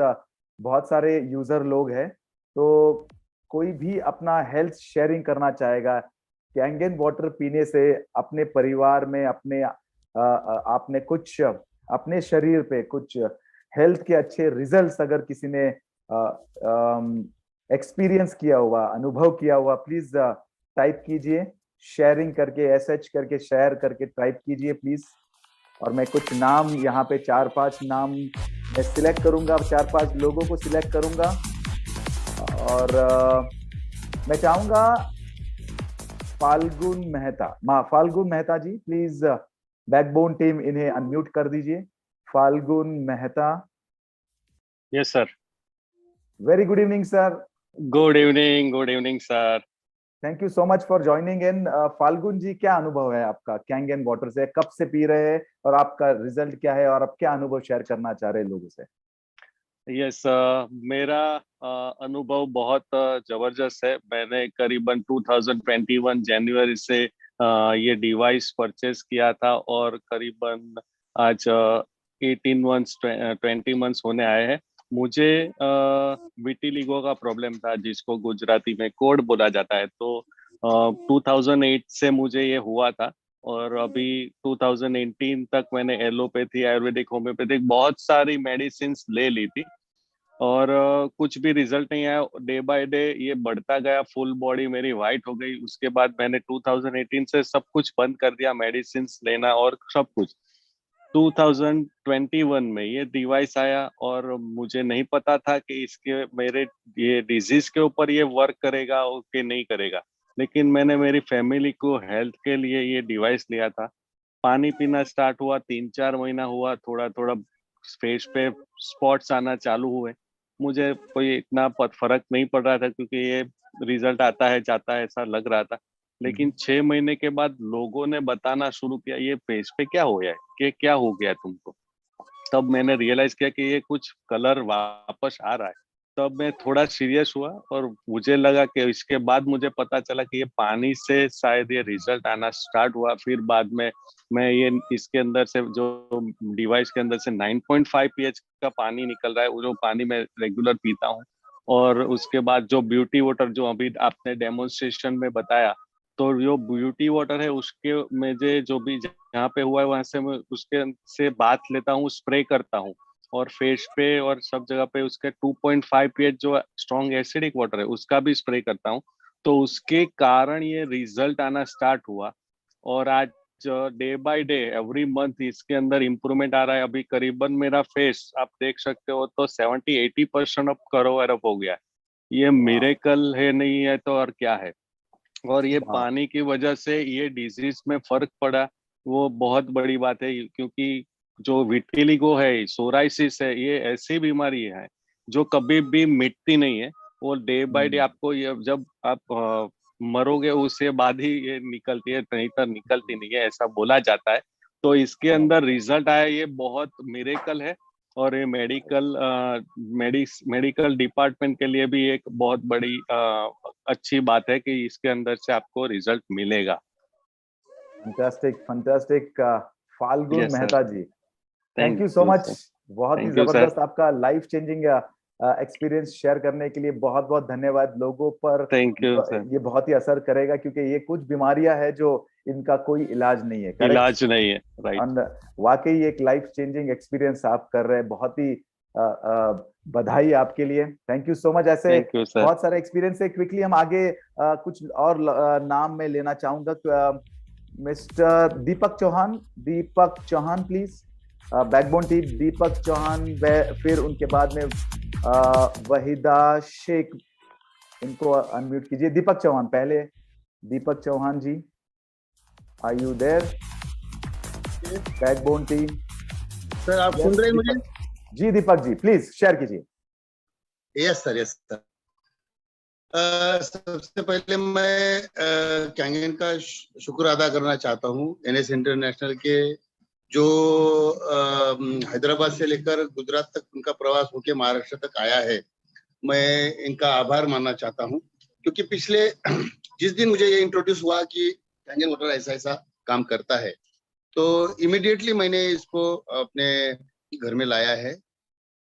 बहुत सारे यूजर लोग हैं, तो कोई भी अपना हेल्थ शेयरिंग करना चाहेगा। कैंगन वाटर पीने से अपने परिवार में आपने कुछ अपने शरीर पे कुछ हेल्थ के अच्छे रिजल्ट्स अगर किसी ने एक्सपीरियंस किया हुआ, अनुभव किया हुआ, प्लीज टाइप कीजिए, शेयरिंग करके SH करके शेयर करके टाइप कीजिए प्लीज। और मैं कुछ नाम यहाँ पे 4-5 नाम मैं सिलेक्ट करूंगा, 4-5 लोगों को सिलेक्ट करूंगा। और मैं चाहूंगा Falgun Mehta ji, please backbone team इन्हें अनम्यूट कर दीजिए। Falgun Mehta. Yes sir. Very good evening sir. Good evening sir. Thank you so much for joining in. Falgun ji, क्या अनुभव है आपका कैंगन वाटर से? कब से पी रहे हैं और आपका रिजल्ट क्या है, और आप क्या अनुभव शेयर करना चाह रहे हैं लोगों से? यस मेरा अनुभव बहुत जबरदस्त है। मैंने करीबन 2021 जनवरी से ये डिवाइस परचेज किया था और करीबन आज 18 मंथ्स 20 मंथ्स होने आए हैं। मुझे विटिलिगो का प्रॉब्लम था, जिसको गुजराती में कोढ़ बोला जाता है। तो 2008 से मुझे ये हुआ था और अभी 2018 तक मैंने एलोपैथी, आयुर्वेदिक, होम्योपैथिक बहुत सारी मेडिसिन ले ली थी और कुछ भी रिजल्ट नहीं आया। डे बाय डे ये बढ़ता गया, फुल बॉडी मेरी वाइट हो गई। उसके बाद मैंने 2018 से सब कुछ बंद कर दिया, मेडिसिन लेना और सब कुछ। 2021 में ये डिवाइस आया और मुझे नहीं पता था कि इसके मेरे ये डिजीज के ऊपर ये वर्क करेगा और कि नहीं करेगा। लेकिन मैंने मेरी फैमिली को हेल्थ के लिए ये डिवाइस लिया था। पानी पीना स्टार्ट हुआ, 3-4 महीना हुआ, थोड़ा थोड़ा फेस पे स्पॉट्स आना चालू हुए। मुझे कोई इतना फर्क नहीं पड़ रहा था क्योंकि ये रिजल्ट आता है जाता है ऐसा लग रहा था। लेकिन 6 महीने के बाद लोगों ने बताना शुरू किया, ये फेस पे क्या हो गया है, कि क्या हो गया है तुमको। तब मैंने रियलाइज किया कि ये कुछ कलर वापस आ रहा है। तब मैं थोड़ा सीरियस हुआ और मुझे लगा कि इसके बाद मुझे पता चला कि ये पानी से शायद ये रिजल्ट आना स्टार्ट हुआ। फिर बाद में मैं ये इसके अंदर से जो डिवाइस के अंदर से 9.5 पीएच का पानी निकल रहा है, वो जो पानी मैं रेगुलर पीता हूँ। और उसके बाद जो ब्यूटी वाटर जो अभी आपने डेमोन्स्ट्रेशन में बताया, तो जो ब्यूटी वाटर है उसके मुझे जो भी जहाँ पे हुआ है वहां से मैं उसके से बात लेता हूँ, स्प्रे करता हूँ और फेस पे और सब जगह पे उसके 2.5 पीएच जो स्ट्रॉन्ग एसिडिक वाटर है उसका भी स्प्रे करता हूँ। तो उसके कारण ये रिजल्ट आना स्टार्ट हुआ और आज day by day every month इसके अंदर इम्प्रूवमेंट आ रहा है। अभी करीबन मेरा फेस आप देख सकते हो तो 70-80% अब कवर अप हो गया है। ये मिरेकल है, नहीं है तो और क्या है। और ये वाह। पानी की वजह से ये डिजीज में फर्क पड़ा, वो बहुत बड़ी बात है। क्योंकि जो विटिलिगो है, सोराइसिस है, ये ऐसी बीमारी है जो कभी भी मिटती नहीं है। वो डे बाय डे आपको ये जब आप मरोगे उसके बाद ही ये निकलती है, नहीं तो निकलती नहीं है, ऐसा बोला जाता है। तो इसके अंदर रिजल्ट आया, ये बहुत मिरेकल है। और ये मेडिकल डिपार्टमेंट के लिए भी एक बहुत बड़ी अच्छी बात है कि इसके अंदर से आपको रिजल्ट मिलेगा। Fantastic fantastic. Falgun yes sir. Mehta ji, thank thank you so you much. Sir. बहुत ही थैंक यू सर। जबरदस्त आपका लाइफ चेंजिंग एक्सपीरियंस शेयर करने के लिए बहुत बहुत धन्यवाद। लोगों पर थैंक यू सर। ये बहुत ही असर करेगा, क्योंकि ये कुछ बीमारियां हैं जो इनका कोई इलाज नहीं है। करेक्ट। इलाज नहीं है, राइट। वाकई एक लाइफ चेंजिंग एक्सपीरियंस आप कर रहे हैं। बहुत ही बधाई आपके लिए। Thank you so much. ऐसे थैंक यू सर। बहुत सारे एक्सपीरियंस है। क्विकली हम आगे कुछ और नाम में लेना चाहूंगा। Mister Deepak Chauhan. Deepak Chauhan please, backbone team. Deepak Chauhan, फिर उनके बाद में वहीदा शेख। इनको अनम्यूट कीजिए। दीपक चौहान पहले। Deepak Chauhan ji, are you there? Backbone team. Sir आप सुन रहे हैं मुझे? जी दीपक जी, प्लीज शेयर कीजिए। Yes sir, yes sir. सबसे पहले मैं कैंगन का शुक्र अदा करना चाहता हूँ। एनएस इंटरनेशनल के जो हैदराबाद से लेकर गुजरात तक उनका प्रवास होकर महाराष्ट्र तक आया है, मैं इनका आभार मानना चाहता हूँ। क्योंकि पिछले जिस दिन मुझे ये इंट्रोड्यूस हुआ कि कैंगन वाटर ऐसा ऐसा काम करता है, तो इमीडिएटली मैंने इसको अपने घर में लाया है।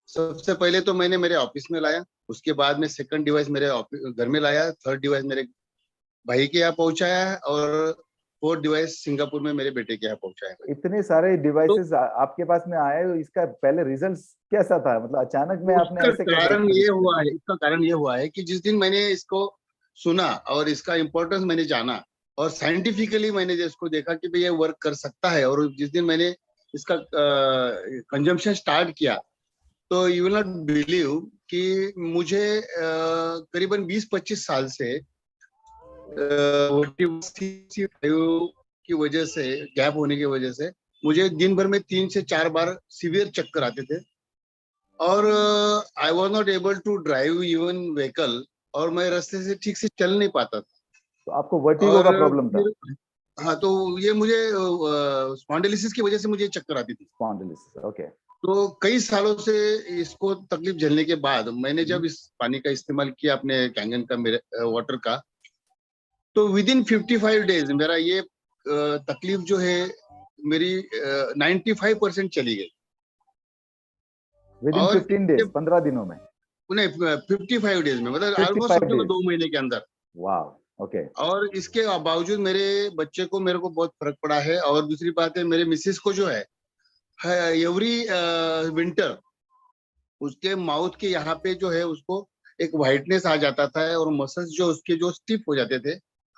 सबसे पहले तो मैंने मेरे ऑफिस में लाया, उसके बाद में सेकंड डिवाइस मेरे घर में लाया, थर्ड डिवाइस मेरे भाई के यहाँ पहुंचाया और फोर्थ डिवाइस सिंगापुर में मेरे बेटे के यहाँ पहुंचाया। इतने सारे डिवाइसेस आपके पास में आए, इसका पहले रिजल्ट कैसा था? मतलब अचानक में आपने ऐसे कैसे? इसका कारण ये हुआ है कि जिस दिन मैंने इसको सुना और इसका इम्पोर्टेंस मैंने जाना और साइंटिफिकली मैंने इसको देखा कि भाई ये वर्क कर सकता है, और जिस दिन मैंने इसका कंजम्पशन स्टार्ट किया, तो यू विल नॉट बिलीव कि मुझे करीबन 20-25 साल से की वजह से, गैप होने की वजह से मुझे दिन भर में 3 से 4 बार सीवियर चक्कर आते थे और I was not able to drive even vehicle, और मैं रास्ते से ठीक से चल नहीं पाता था। तो आपको वर्टिगो और का प्रॉब्लम था? हाँ, तो ये मुझे स्पॉन्डिलिसिस की वजह से मुझे चक्कर आती थी। स्पॉन्डिलिसिस, ओके। तो कई सालों से इसको तकलीफ झेलने के बाद मैंने जब इस पानी का इस्तेमाल किया अपने कैंगन का, मेरे वाटर का, तो विद इन 55 डेज मेरा ये तकलीफ जो है मेरी 95% चली गई। विद इन 15 डेज, 15 दिनों में? नहीं, 55 डेज में, मतलब ऑलमोस्ट समझो 2 महीने के अंदर। वाह, ओके। और इसके बावजूद मेरे बच्चे को, मेरे को बहुत फर्क पड़ा है। और दूसरी बात है, मेरे मिसेस को जो है एवरी विंटर उसके माउथ के यहाँ पे जो है उसको एक व्हाइटनेस आ जाता था और मसल्स जो उसके जो स्टिफ हो जाते थे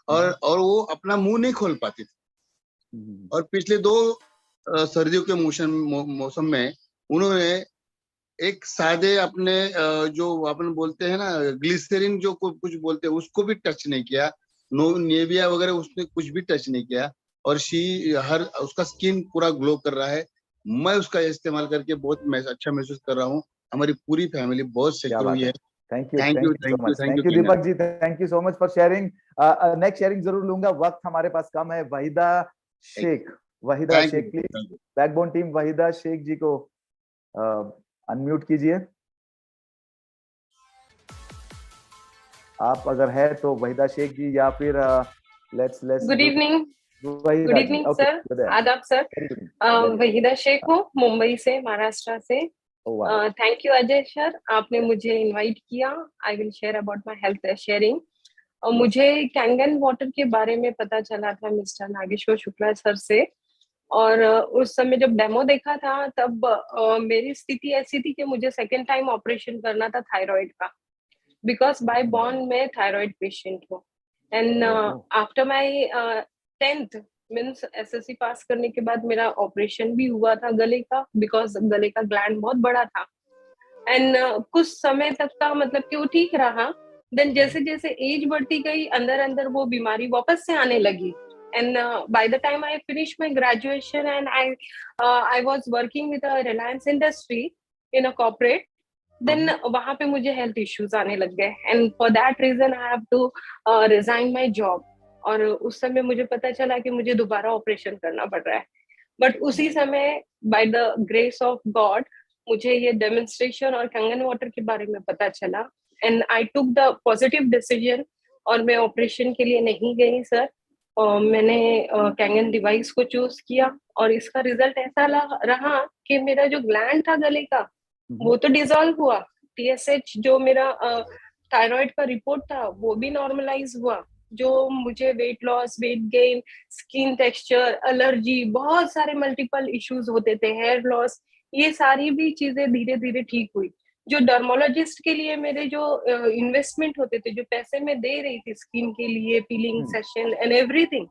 और वो अपना मुंह नहीं खोल पाती थी। और पिछले 2 सर्दियों के मौसम में उन्होंने एक सादे अपने जो अपन बोलते हैं ना ग्लिसरीन, जो कुछ बोलते हैं, उसको भी टच नहीं किया, नेविया वगैरह उसने कुछ भी टच नहीं किया। और उसका स्किन पूरा ग्लो कर रहा है। मैं उसका इस्तेमाल करके बहुत अच्छा महसूस कर रहा हूँ। हमारी पूरी फैमिली बहुत सिक्योर हुई है। Thank you so much. Thank you Deepak ji, thank you so much for sharing. Next sharing जरूर लूंगा, वक्त हमारे पास कम है। Waheeda Shaikh, Waheeda Shaikh please, backbone team Waheeda Shaikh ji को अनम्यूट कीजिए। आप अगर है तो वहीदा शेख जी, या फिर let's good evening. Good evening sir, आदाब सर। वहीदा शेख हूँ मुंबई से, महाराष्ट्र से। थैंक यू अजय सर, आपने मुझे इनवाइट किया। I will share about my health sharing. मुझे कैंगन वाटर के बारे में पता चला था मिस्टर नागेश्वर शुक्ला सर से, और उस समय जब डेमो देखा था तब मेरी स्थिति ऐसी थी कि मुझे सेकेंड टाइम ऑपरेशन करना था थायराइड का, बिकॉज बाय बॉर्न मैं थायराइड पेशेंट हूँ। And after my 10th means SSC pass करने के बाद मेरा ऑपरेशन भी हुआ था गले का, बिकॉज गले का ग्लैंड बहुत बड़ा था। एंड कुछ समय तक का मतलब कि वो ठीक रहा। देन जैसे जैसे एज बढ़ती गई, अंदर अंदर वो बीमारी वापस से आने लगी। And by the time I finished my graduation and I was working with a Reliance industry in a corporate, then वहां पे मुझे हेल्थ इश्यूज आने लग गए, and for that reason I have to resign my job. और उस समय मुझे पता चला कि मुझे दोबारा ऑपरेशन करना पड़ रहा है। बट उसी समय by the grace of God मुझे ये डेमोन्स्ट्रेशन और कैंगन वाटर के बारे में पता चला, and I took the positive decision और मैं ऑपरेशन के लिए नहीं गई सर। मैंने कैंगन डिवाइस को चूज किया और इसका रिजल्ट ऐसा रहा कि मेरा जो ग्लैंड था गले का वो तो डिसॉल्व हुआ। टीएसएच जो मेरा थायराइड का रिपोर्ट था वो भी नॉर्मलाइज हुआ। जो मुझे weight loss, weight gain, skin texture, allergy, बहुत सारे मल्टीपल इश्यूज होते थे, हेयर लॉस, ये सारी भी चीजें धीरे धीरे ठीक हुई। जो डर्मोलॉजिस्ट के लिए मेरे जो इन्वेस्टमेंट होते थे, जो पैसे मैं दे रही थी स्किन के लिए, पीलिंग सेशन एंड एवरीथिंग,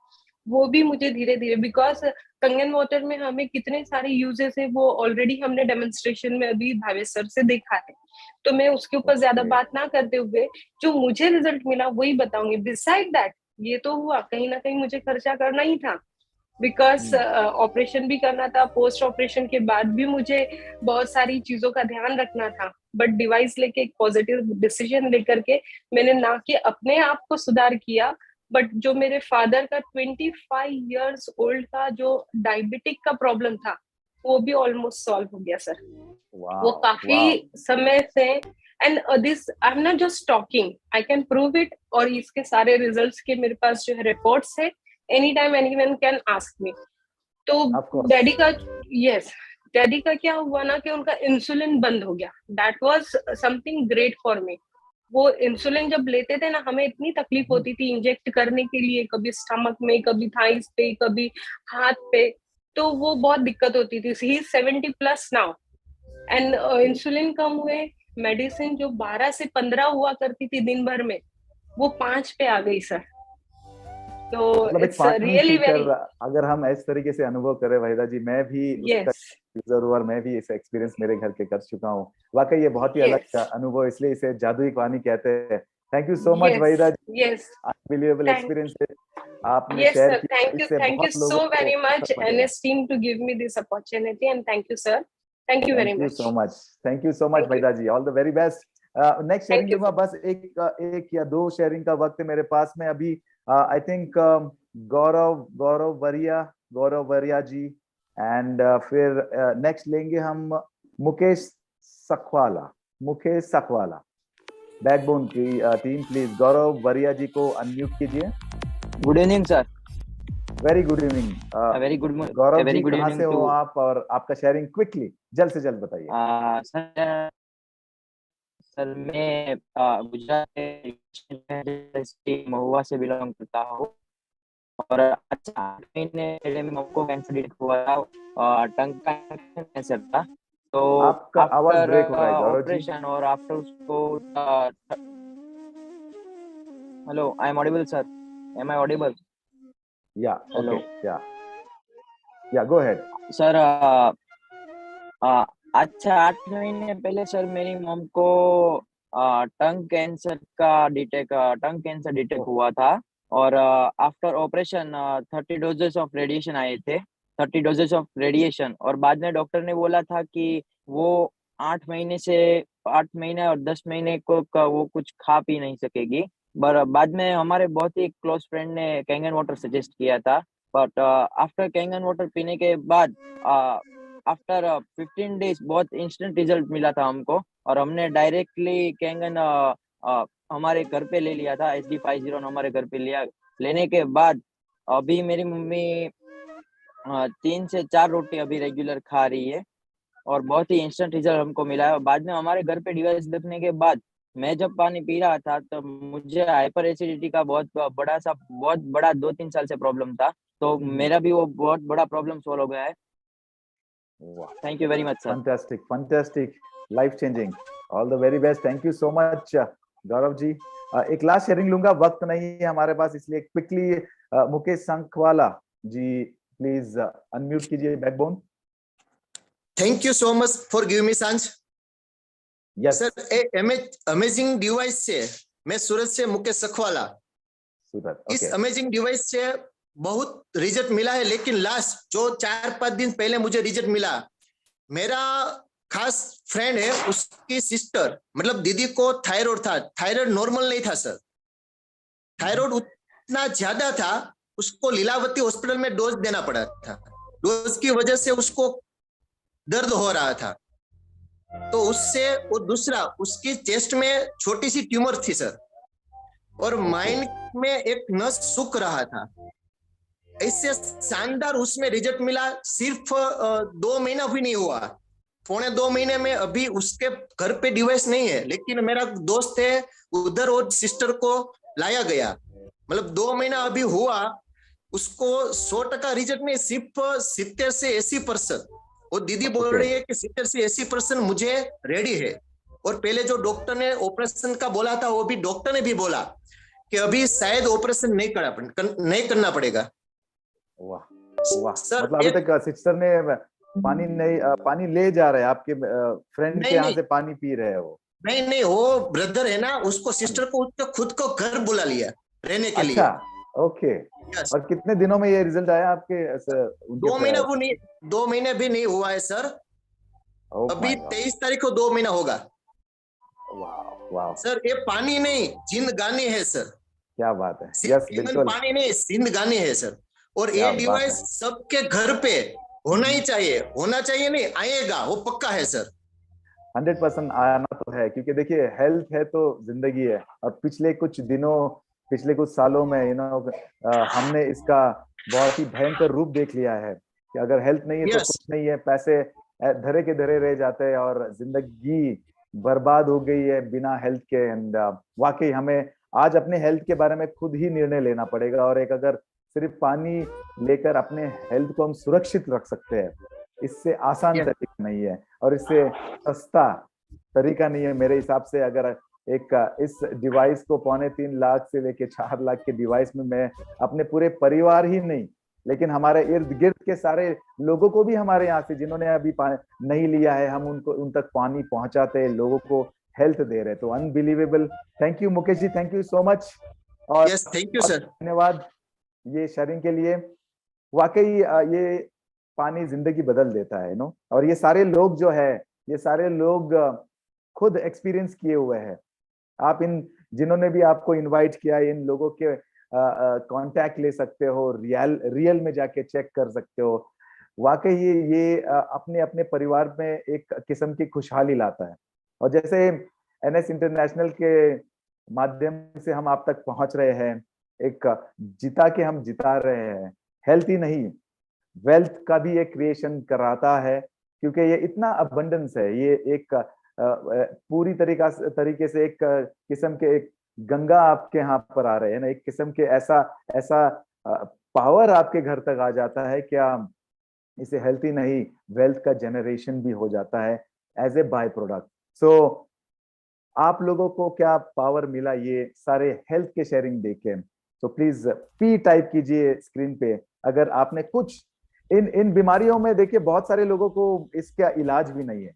वो भी मुझे धीरे धीरे, बिकॉज कंगन वाटर में हमें कितने सारे यूजेस है वो ऑलरेडी हमने डेमोन्स्ट्रेशन में अभी भावेश सर से देखा है, तो मैं उसके ऊपर ज्यादा बात ना करते हुए जो मुझे रिजल्ट मिला वही बताऊंगी। बिसाइड दैट ये तो हुआ, कहीं ना कहीं मुझे खर्चा करना ही था, बिकॉज ऑपरेशन भी करना था, पोस्ट ऑपरेशन के बाद भी मुझे बहुत सारी चीजों का ध्यान रखना था। बट डिवाइस लेके एक पॉजिटिव डिसीजन लेकर के मैंने ना कि अपने आप को सुधार किया, बट जो मेरे फादर का 25 इयर्स ओल्ड का जो डायबिटिक का प्रॉब्लम था वो भी ऑलमोस्ट सॉल्व हो गया सर। वो काफी समय से, and this I am not just talking, I can prove it. और इसके सारे रिजल्ट्स के मेरे पास जो है रिपोर्ट्स है, any time anyone can ask me. तो डैडी का, यस, डैडी का क्या हुआ ना कि उनका इंसुलिन बंद हो गया। That was something great for me. वो इंसुलिन जब लेते थे ना, हमें इतनी तकलीफ होती थी इंजेक्ट करने के लिए, कभी स्टमक में, कभी थाइस पे, कभी हाथ पे, तो वो बहुत दिक्कत होती थी। He is 70+ now and insulin कम हुए, मेडिसिन जो 12 से 15 हुआ करती थी दिन भर में, वो 5 पे आ गई सर। तो इट्स रियली वेरी, अगर हम इस तरीके से अनुभव करें वहीदा जी, मैं भी यूजर हूँ और मैं भी इस एक्सपीरियंस मेरे घर के कर चुका हूँ। वाकई ये बहुत ही अलग अनुभव, इसलिए इसे जादुई पानी कहते हैं। Thank you so much Waheeda ji, yes, unbelievable experience आपने yes, शेयर sir. किया, Thank you इससे बहुत लोगों so को very much, फर्क पड़ेगा। NS team, to give me this opportunity, and thank you, sir. Thank you very much. Thank you so much Waheeda ji, all the very best. Next sharing you, लूंगा, बस एक या दो शेयरिंग का वक्त है मेरे पास में अभी। I think Gaurav Variya ji, and फिर नेक्स्ट लेंगे हम मुकेश सखवाला। बैकबोन की टीम, प्लीज गौरव वरिया जी को अनम्यूट कीजिए। Good evening sir. Very good evening. Very good Gaurav ji, कहाँ से हो आप और आपका शेयरिंग क्विकली जल्द से जल्द बताइए। सर मैं गुजरात के महुआ से बिलोंग करता हूँ, और अच्छा 8 महीने पहले मुझको कैंसर डिटेक्ट हुआ था, टंग का कैंसर था। तो आपका आवाज ब्रेक हो रहा है गौरव जी। ऑपरेशन और आफ्टर उसको hello, I am audible sir? Am I audible? Yeah okay, yeah go ahead sir. अच्छा 8 महीने पहले सर मेरी मम को टंग कैंसर डिटेक्ट हुआ था, और after operation 30 doses of radiation आए थे, 30 डोजेस ऑफ रेडिएशन। और बाद में डॉक्टर ने बोला था कि वो 8 महीने और 10 महीने को वो कुछ खा पी नहीं सकेगी। बाद में हमारे बहुत ही क्लोज फ्रेंड ने कैंगन वाटर सजेस्ट किया था, बट आफ्टर कैंगन वाटर पीने के बाद आफ्टर 15 डेज बहुत इंस्टेंट रिजल्ट मिला था हमको, और हमने डायरेक्टली कैंगन हमारे घर पे ले लिया था। SD50 हमारे घर पे लेने के बाद अभी मेरी मम्मी 3 से 4 रोटी अभी रेगुलर खा रही है, और बहुत ही इंस्टेंट रिजल्ट हमको मिला है। बाद में हमारे घर पे डिवाइस लगने के बाद मैं जब पानी पी रहा था तो मुझे हाइपर एसिडिटी का बहुत बड़ा 2-3 साल से प्रॉब्लम था, तो मेरा भी वो बहुत बड़ा प्रॉब्लम सॉल्व हो गया है। Thank you very much sir. Fantastic, life changing, all the very best. Thank you so much Gaurav ji. एक लास्ट शेयरिंग लूंगा, वक्त नहीं है हमारे पास, इसलिए quickly Mukesh Sankhwala ji please unmute कीजिए backbone. Thank you so much for giving me chance. Yes. Sir एक अमेजिंग डिवाइस से, मैं सूरत से मुकेश सखवाला। इस अमेजिंग डिवाइस से बहुत रिजल्ट मिला है, लेकिन लास्ट जो 4-5 दिन पहले मुझे रिजल्ट मिला, मेरा खास फ्रेंड है, उसकी सिस्टर मतलब दीदी को थायराइड था। थायराइड नॉर्मल नहीं था सर, थायराइड उतना ज्यादा था, उसको लीलावती हॉस्पिटल में डोज देना पड़ा था। डोज की वजह से उसको दर्द हो रहा था, तो उससे वो दूसरा उसकी चेस्ट में छोटी सी ट्यूमर थी सर, और माइंड में एक नस सूख रहा था। इससे शानदार उसमें रिजल्ट मिला। सिर्फ 2 महीना भी नहीं हुआ, 1.25 महीने में अभी उसके घर पे डिवाइस नहीं है, लेकिन मेरा दोस्त है उधर, और सिस्टर को लाया गया। मतलब 2 महीना अभी हुआ, उसको 100% रिजल्ट में सिर्फ 70 से 80%। वो दीदी बोल रही है कि 70 से 80% मुझे रेडी है। और पहले जो डॉक्टर ने ऑपरेशन का बोला था, वो भी डॉक्टर ने भी बोला कि अभी शायद ऑपरेशन नहीं करना पड़ेगा। वाह सर, मतलब अभी तक सिस्टर ने पानी ले जा रहे हैं आपके फ्रेंड के यहाँ से पानी पी रहे हैं वो? नहीं, वो ब्रदर है ना, उसको सिस्टर को उसके खुद को घर बुला लिया रहने के लिए। ओके। और कितने दिनों में ये रिजल्ट आया आपके? 2 महीने भी नहीं हुआ है सर। अभी 23 तारीख को 2 महीना होगा। वाह सर, ये पानी नहीं जिंदगानी है सर। क्या बात है। यस बिल्कुल, पानी नहीं जिंदगानी है सर। और ये डिवाइस सबके घर पे होना ही चाहिए, नहीं आएगा, वो पक्का है सर। 100% आना तो है, क्योंकि देखिए हेल्थ है तो जिंदगी है। और पिछले कुछ सालों में हमने इसका बहुत ही भयंकर रूप देख लिया है कि अगर हेल्थ नहीं है तो कुछ नहीं है, पैसे धरे के धरे रह जाते हैं और जिंदगी बर्बाद हो गई है बिना हेल्थ के। एंड वाकई हमें आज अपने हेल्थ के बारे में खुद ही निर्णय लेना पड़ेगा, और एक अगर सिर्फ पानी लेकर अपने हेल्थ को हम सुरक्षित रख सकते हैं, इससे आसान तरीका नहीं है और इससे सस्ता तरीका नहीं है मेरे हिसाब से। अगर इस डिवाइस को 3.25 लाख से लेके 4 लाख के डिवाइस में मैं अपने पूरे परिवार ही नहीं, लेकिन हमारे इर्द गिर्द के सारे लोगों को भी हमारे यहाँ से जिन्होंने अभी नहीं लिया है, हम उन तक पानी पहुंचाते हैं, लोगों को हेल्थ दे रहे, तो unbelievable. Thank you Mukesh ji, thank you so much. और यस, थैंक यू सर। धन्यवाद ये शेयरिंग के लिए। वाकई ये पानी जिंदगी बदल देता है, नो। और ये सारे लोग जो है, ये सारे लोग खुद एक्सपीरियंस किए हुए हैं। आप इन जिन्होंने भी आपको इनवाइट किया, इन लोगों के कांटेक्ट ले सकते हो, रियल में जाके चेक कर सकते हो। वाकई ये अपने अपने परिवार में एक किस्म की खुशहाली लाता है। और जैसे एनएस इंटरनेशनल के माध्यम से हम आप तक पहुंच रहे हैं, एक जिता के हम जिता रहे हैं, हेल्थ ही नहीं वेल्थ का भी एक क्रिएशन कराता है, क्योंकि ये इतना अबंडेंस है। ये एक पूरी तरीके से एक किस्म के एक गंगा आपके यहाँ पर आ रहे हैं ना, एक किस्म के ऐसा ऐसा पावर आपके घर तक आ जाता है, क्या इसे हेल्थ ही नहीं वेल्थ का जनरेशन भी हो जाता है एज ए बाय प्रोडक्ट। सो आप लोगों को क्या पावर मिला ये सारे हेल्थ के शेयरिंग देके। तो प्लीज पी टाइप कीजिए स्क्रीन पे। अगर आपने कुछ इन बीमारियों में, देखिए बहुत सारे लोगों को इसका इलाज भी नहीं है,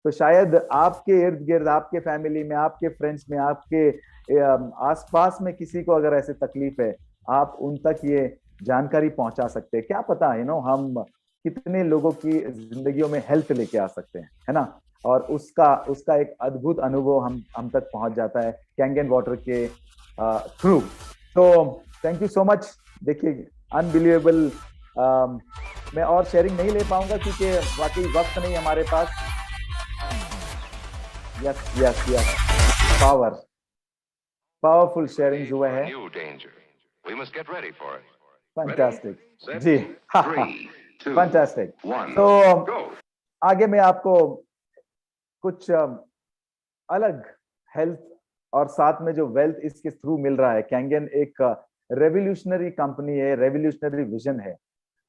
तो शायद आपके इर्द गिर्द, आपके फैमिली में, आपके फ्रेंड्स में, आपके आसपास में किसी को अगर ऐसी तकलीफ है, आप उन तक ये जानकारी पहुंचा सकते हैं। क्या पता हम कितने लोगों की जिंदगियों में हेल्थ लेके आ सकते हैं, है ना। और उसका एक अद्भुत अनुभव हम तक पहुंच जाता है कैंगन वाटर के थ्रू। तो थैंक यू सो मच। देखिए अनबिलीवेबल। मैं और शेयरिंग नहीं ले पाऊंगा क्योंकि वाकई वक्त नहीं हमारे पास। Yes yes yes, powerful sharing हुए हैं। फैंटास्टिक जी, फैंटास्टिक। तो आगे मैं आपको कुछ अलग हेल्थ और साथ में जो वेल्थ इसके थ्रू मिल रहा है। कैंगन एक रेवोल्यूशनरी कंपनी है, रेवोल्यूशनरी विजन है,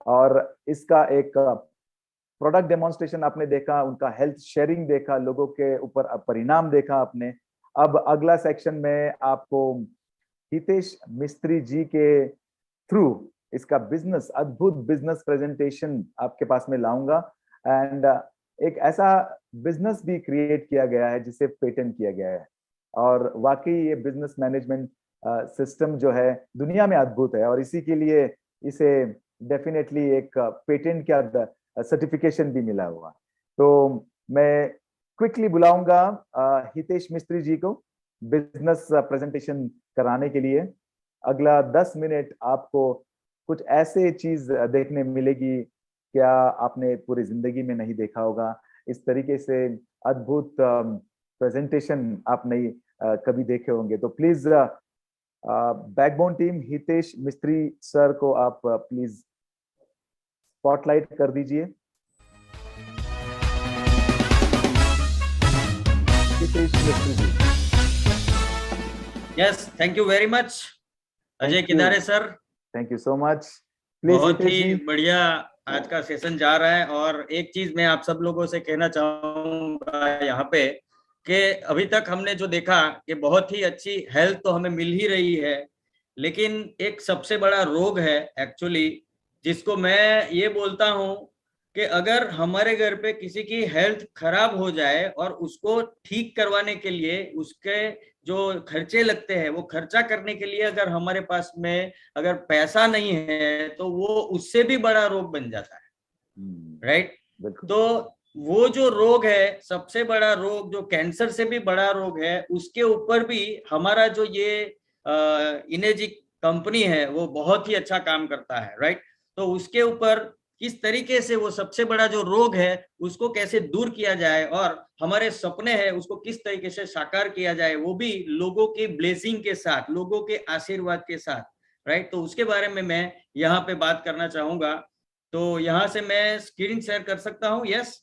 और इसका एक प्रोडक्ट डेमोन्स्ट्रेशन आपने देखा, उनका हेल्थ शेयरिंग देखा, लोगों के ऊपर परिणाम देखा आपने। अब अगला सेक्शन में आपको हितेश मिस्त्री जी के थ्रू इसका बिजनेस, अद्भुत बिजनेस प्रेजेंटेशन आपके पास में लाऊंगा। एंड एक ऐसा बिजनेस भी क्रिएट किया गया है जिसे पेटेंट किया गया है, और वाकई ये बिजनेस मैनेजमेंट सिस्टम जो है दुनिया में अद्भुत है, और इसी के लिए इसे डेफिनेटली एक पेटेंट का सर्टिफिकेशन भी मिला हुआ। तो मैं क्विकली बुलाऊंगा हितेश मिस्त्री जी को बिजनेस प्रेजेंटेशन कराने के लिए। अगला 10 मिनट आपको कुछ ऐसे चीज देखने मिलेगी क्या आपने पूरी जिंदगी में नहीं देखा होगा। इस तरीके से अद्भुत प्रेजेंटेशन आप नहीं कभी देखे होंगे। तो प्लीज बैकबोन टीम हितेश मिस्त्री सर को आप प्लीज स्पॉटलाइट कर दीजिए। Hitesh Mistry ji. Yes, thank you very much Ajay Kidare sir. Thank you so much. बहुत ही बढ़िया आज का सेशन जा रहा है। और एक चीज मैं आप सब लोगों से कहना चाहूंगा यहाँ पे कि अभी तक हमने जो देखा कि बहुत ही अच्छी हेल्थ तो हमें मिल ही रही है, लेकिन एक सबसे बड़ा रोग है एक्चुअली, जिसको मैं ये बोलता हूँ कि अगर हमारे घर पे किसी की हेल्थ खराब हो जाए और उसको ठीक करवाने के लिए उसके जो खर्चे लगते हैं वो खर्चा करने के लिए अगर हमारे पास में अगर पैसा नहीं है तो वो उससे भी बड़ा रोग बन जाता है, राइट। तो वो जो रोग है, सबसे बड़ा रोग जो कैंसर से भी बड़ा रोग है, उसके ऊपर भी हमारा जो ये इनेजिक कंपनी है वो बहुत ही अच्छा काम करता है, राइट। तो उसके ऊपर किस तरीके से वो सबसे बड़ा जो रोग है उसको कैसे दूर किया जाए और हमारे सपने हैं उसको किस तरीके से साकार किया जाए, वो भी लोगों के ब्लेसिंग के साथ, लोगों के आशीर्वाद के साथ, राइट। तो उसके बारे में मैं यहाँ पे बात करना चाहूंगा। तो यहाँ से मैं स्क्रीन शेयर कर सकता हूँ? Yes.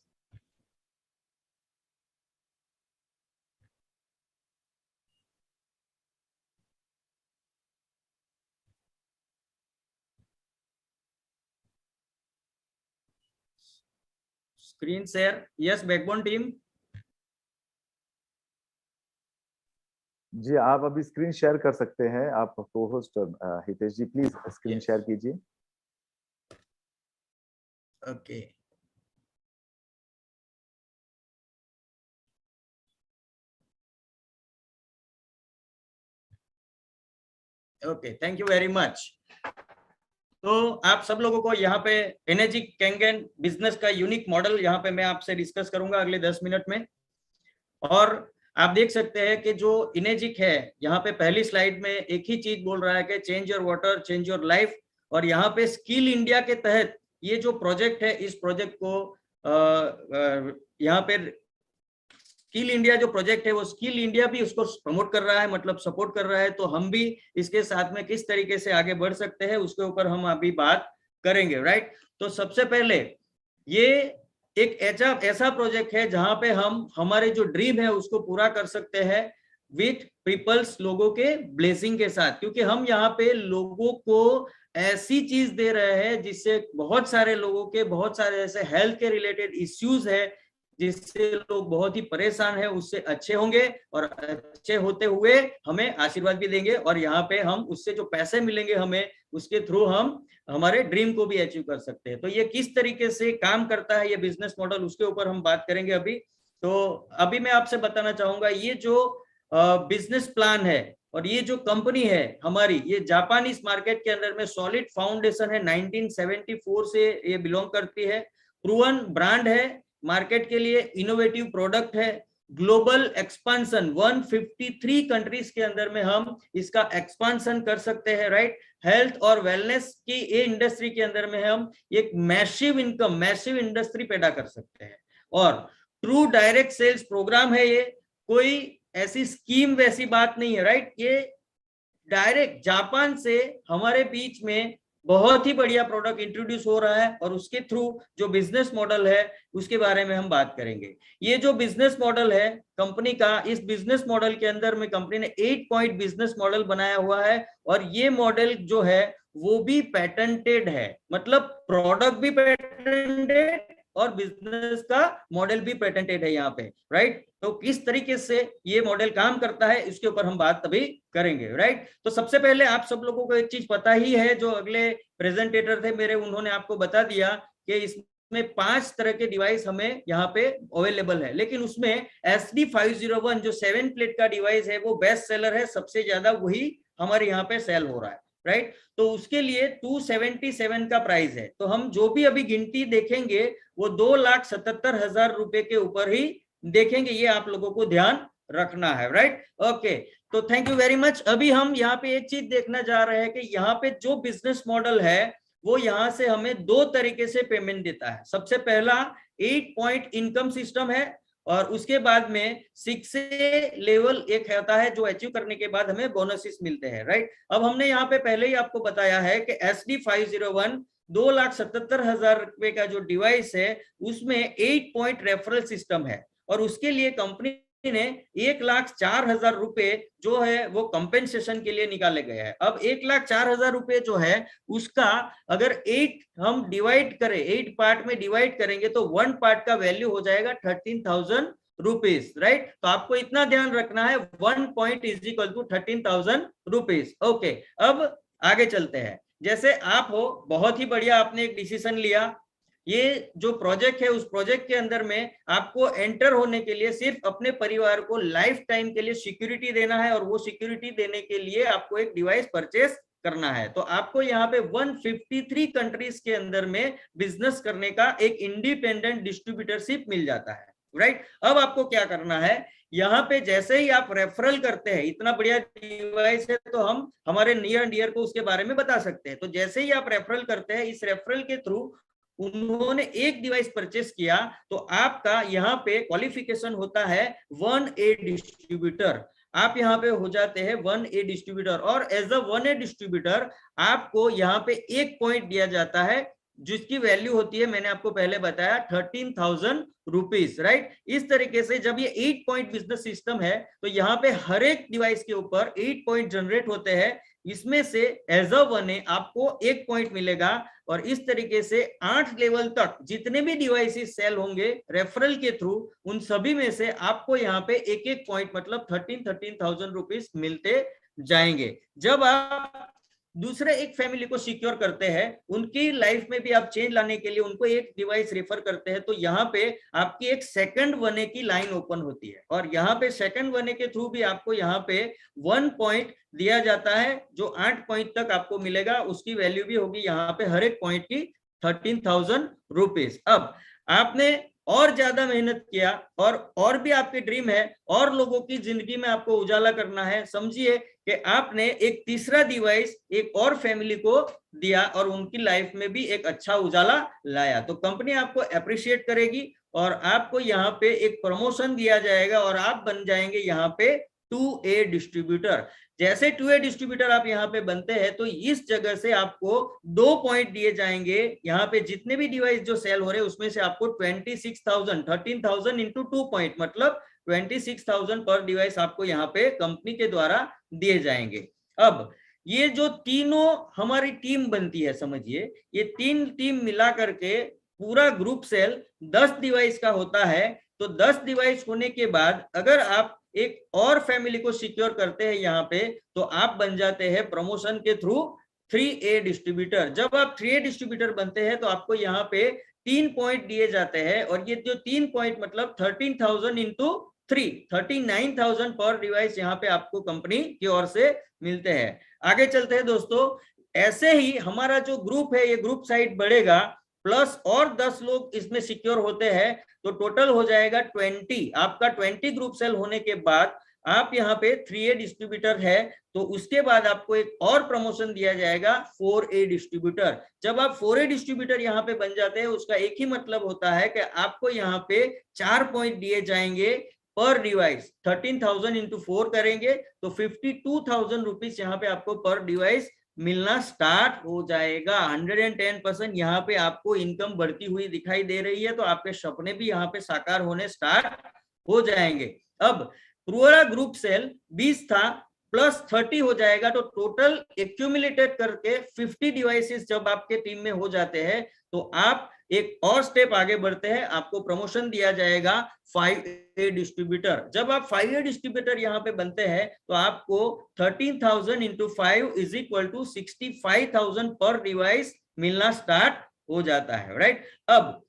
Screen share, yes backbone team. जी आप अभी स्क्रीन शेयर कर सकते हैं। आप को host Hitesh ji please screen share कीजिए। Okay okay, thank you very much. तो आप सब लोगों को यहाँ पे एनर्जिक कैंगन बिजनेस का यूनिक मॉडल यहाँ पे मैं आपसे डिस्कस करूंगा अगले 10 मिनट में। और आप देख सकते हैं कि जो इनेजिक है यहाँ पे पहली स्लाइड में एक ही चीज बोल रहा है कि change your water change your life, और यहाँ पे स्किल इंडिया के तहत ये जो प्रोजेक्ट है, इस प्रोजेक्ट को यहाँ पे स्किल इंडिया जो प्रोजेक्ट है वो स्किल इंडिया भी उसको प्रमोट कर रहा है, मतलब सपोर्ट कर रहा है। तो हम भी इसके साथ में किस तरीके से आगे बढ़ सकते हैं उसके ऊपर हम अभी बात करेंगे, राइट। तो सबसे पहले ये एक ऐसा प्रोजेक्ट है जहां पे हम हमारे जो ड्रीम है उसको पूरा कर सकते हैं विथ पीपल्स, लोगों के ब्लेसिंग के साथ, क्योंकि हम यहाँ पे लोगों को ऐसी चीज दे रहे हैं जिससे बहुत सारे लोगों के बहुत सारे ऐसे हेल्थ के रिलेटेड इश्यूज है जिससे लोग बहुत ही परेशान है, उससे अच्छे होंगे और अच्छे होते हुए हमें आशीर्वाद भी देंगे, और यहाँ पे हम उससे जो पैसे मिलेंगे हमें उसके थ्रू हम हमारे ड्रीम को भी अचीव कर सकते हैं। तो ये किस तरीके से काम करता है ये बिजनेस मॉडल, उसके ऊपर हम बात करेंगे अभी। तो अभी मैं आपसे बताना चाहूंगा ये जो बिजनेस प्लान है और ये जो कंपनी है हमारी, ये जापानीज मार्केट के अंदर में सॉलिड फाउंडेशन है, 1974 से ये बिलोंग करती है, प्रूवन ब्रांड है, मार्केट के लिए इनोवेटिव प्रोडक्ट है, ग्लोबल एक्सपांशन 153 कंट्रीज के अंदर में हम इसका एक्सपांशन कर सकते हैं, राइट। हेल्थ और वेलनेस की ये इंडस्ट्री के अंदर में हम एक मैसिव इनकम, मैसिव इंडस्ट्री पैदा कर सकते हैं, और ट्रू डायरेक्ट सेल्स प्रोग्राम है ये, कोई ऐसी स्कीम वैसी बात नहीं है, राइट। ये डायरेक्ट जापान से हमारे बीच में बहुत ही बढ़िया प्रोडक्ट इंट्रोड्यूस हो रहा है, और उसके थ्रू जो बिजनेस मॉडल है उसके बारे में हम बात करेंगे। ये जो बिजनेस मॉडल है कंपनी का, इस बिजनेस मॉडल के अंदर में कंपनी ने 8 पॉइंट बिजनेस मॉडल बनाया हुआ है, और ये मॉडल जो है वो भी पेटेंटेड है, मतलब प्रोडक्ट भी पेटेंटेड और बिजनेस का मॉडल भी पेटेंटेड है यहाँ पे, राइट। तो किस तरीके से ये मॉडल काम करता है इसके ऊपर हम बात अभी करेंगे, राइट। तो सबसे पहले आप सब लोगों को एक चीज पता ही है, जो अगले प्रेजेंटेटर थे मेरे उन्होंने आपको बता दिया कि इसमें 5 तरह के डिवाइस हमें यहाँ पे अवेलेबल है, लेकिन उसमें SD501 जो 7 प्लेट का डिवाइस है वो बेस्ट सेलर है, सबसे ज्यादा वही हमारे यहाँ पे सेल हो रहा है, राइट। तो उसके लिए 277 का प्राइस है। तो हम जो भी अभी गिनती देखेंगे वो 2,77,000 रुपए के ऊपर ही देखेंगे, ये आप लोगों को ध्यान रखना है, राइट। ओके, तो थैंक यू वेरी मच। अभी हम यहाँ पे एक चीज देखना जा रहे हैं कि यहाँ पे जो बिजनेस मॉडल है वो यहाँ से हमें 2 तरीके से पेमेंट देता है। सबसे पहला 8 पॉइंट इनकम सिस्टम है, और उसके बाद में 6 लेवल एक होता है जो अचीव करने के बाद हमें बोनसेस मिलते हैं, राइट। अब हमने यहाँ पे पहले ही आपको बताया है कि SD501 2,77,000 रुपए का जो डिवाइस है उसमें 8 पॉइंट रेफरल सिस्टम है, और उसके लिए कंपनी ने 1,04,000 रुपए जो है वो कंपेंसेशन के लिए निकाले गए हैं। अब 1,04,000 रुपए जो है उसका अगर 8 हम डिवाइड करें, 8 पार्ट में डिवाइड करेंगे तो 1 पार्ट का वैल्यू हो जाएगा 13,000 रुपीज, राइट। तो आपको इतना ध्यान रखना है 1 point is equal to 13,000 rupees. Okay, अब आगे चलते हैं। जैसे आप हो, बहुत ही बढ़िया आपने एक डिसीजन लिया, ये जो प्रोजेक्ट है उस प्रोजेक्ट के अंदर में आपको एंटर होने के लिए सिर्फ अपने परिवार को लाइफ टाइम के लिए सिक्योरिटी देना है, और वो सिक्योरिटी देने के लिए आपको एक डिवाइस परचेस करना है। तो आपको यहाँ पे 153 कंट्रीज के अंदर में बिजनेस करने का एक इंडिपेंडेंट डिस्ट्रीब्यूटरशिप मिल जाता है, राइट। अब आपको क्या करना है, यहाँ पे जैसे ही आप रेफरल करते हैं, इतना बढ़िया डिवाइस है तो हम हमारे नियर एंड डियर को उसके बारे में बता सकते हैं। तो जैसे ही आप रेफरल करते हैं, इस रेफरल के थ्रू उन्होंने एक डिवाइस परचेस किया तो आपका यहाँ पे क्वालिफिकेशन होता है 1A डिस्ट्रीब्यूटर। आप यहाँ पे हो जाते हैं 1A डिस्ट्रीब्यूटर, और एज अ 1A डिस्ट्रीब्यूटर आपको यहाँ पे 1 पॉइंट दिया जाता है जिसकी वैल्यू होती है, मैंने आपको पहले बताया 13,000 रुपीज, राइट। इस तरीके से जब ये 8 पॉइंट बिजनेस सिस्टम है तो यहाँ पे हर एक डिवाइस के ऊपर 8 पॉइंट जनरेट होते हैं, इसमें से एज अ 1A आपको 1 पॉइंट मिलेगा, और इस तरीके से 8 लेवल तक जितने भी डिवाइसेस सेल होंगे रेफरल के थ्रू, उन सभी में से आपको यहाँ पे 1-1 पॉइंट मतलब 13,000 रुपीज मिलते जाएंगे। जब आप दूसरे एक फैमिली को सिक्योर करते हैं, उनकी लाइफ में भी आप चेंज लाने के लिए उनको एक डिवाइस रेफर करते हैं, तो यहाँ पे आपकी एक सेकंड वने की लाइन ओपन होती है और यहाँ पे सेकंड वने के थ्रू भी आपको यहाँ पे 1 पॉइंट दिया जाता है जो 8 पॉइंट तक आपको मिलेगा। उसकी वैल्यू भी होगी यहाँ पे हर एक पॉइंट की 13,000 रुपीज। अब आपने और ज्यादा मेहनत किया और भी आपके ड्रीम है और लोगों की जिंदगी में आपको उजाला करना है, समझिए कि आपने एक तीसरा डिवाइस एक और फैमिली को दिया और उनकी लाइफ में भी एक अच्छा उजाला लाया, तो कंपनी आपको अप्रिशिएट करेगी और आपको यहाँ पे एक प्रमोशन दिया जाएगा और आप बन जाएंगे यहाँ पे 2A डिस्ट्रीब्यूटर। जैसे 2A डिस्ट्रीब्यूटर आप यहाँ पे बनते हैं तो इस जगह से आपको 2 पॉइंट दिए जाएंगे। यहाँ पे जितने भी डिवाइस जो सेल हो रहे हैं उसमें से आपको 26,000 13,000 इंटू 2 पॉइंट मतलब 26,000 पर डिवाइस आपको यहाँ पे कंपनी के द्वारा दिए जाएंगे। अब ये जो तीनों हमारी टीम बनती है, समझिए ये 3 टीम मिला करके पूरा ग्रुप सेल 10 डिवाइस का होता है। तो 10 डिवाइस होने के बाद अगर आप एक और फैमिली को सिक्योर करते हैं यहाँ पे तो आप बन जाते हैं प्रमोशन के थ्रू 3A डिस्ट्रीब्यूटर। जब आप 3A डिस्ट्रीब्यूटर बनते हैं तो आपको यहाँ पे 3 पॉइंट दिए जाते हैं और ये जो 3 पॉइंट मतलब 13,000 इंटू 3 39,000 पर डिवाइस यहाँ पे आपको कंपनी की ओर से मिलते हैं। आगे चलते हैं दोस्तों, ऐसे ही हमारा जो ग्रुप है ये ग्रुप साइड बढ़ेगा प्लस और 10 लोग इसमें सिक्योर होते हैं तो टोटल हो जाएगा 20। आपका 20 ग्रुप सेल होने के बाद आप यहाँ पे 3A डिस्ट्रीब्यूटर है तो उसके बाद आपको एक और प्रमोशन दिया जाएगा 4A डिस्ट्रीब्यूटर। जब आप 4A डिस्ट्रीब्यूटर यहाँ पे बन जाते हैं उसका एक ही मतलब होता है कि आपको यहाँ पे 4 पॉइंट दिए जाएंगे पर डिवाइस। 13,000 इंटू 4 करेंगे तो 52,000 रुपीज यहाँ पे आपको पर डिवाइस मिलना स्टार्ट हो जाएगा। 110% यहाँ पे आपको इनकम बढ़ती हुई दिखाई दे रही है तो आपके सपने भी यहाँ पे साकार होने स्टार्ट हो जाएंगे। अब पूरा ग्रुप सेल 20 था प्लस 30 हो जाएगा तो टोटल एक्यूमुलेटेड करके 50 डिवाइसेस जब आपके टीम में हो जाते हैं तो आप एक और स्टेप आगे बढ़ते हैं, आपको प्रमोशन दिया जाएगा 5A डिस्ट्रीब्यूटर। जब आप 5A डिस्ट्रीब्यूटर यहाँ पे बनते हैं तो आपको 13,000 इंटू 5 इज इक्वल टू 65,000 पर डिवाइस मिलना स्टार्ट हो जाता है, राइट। अब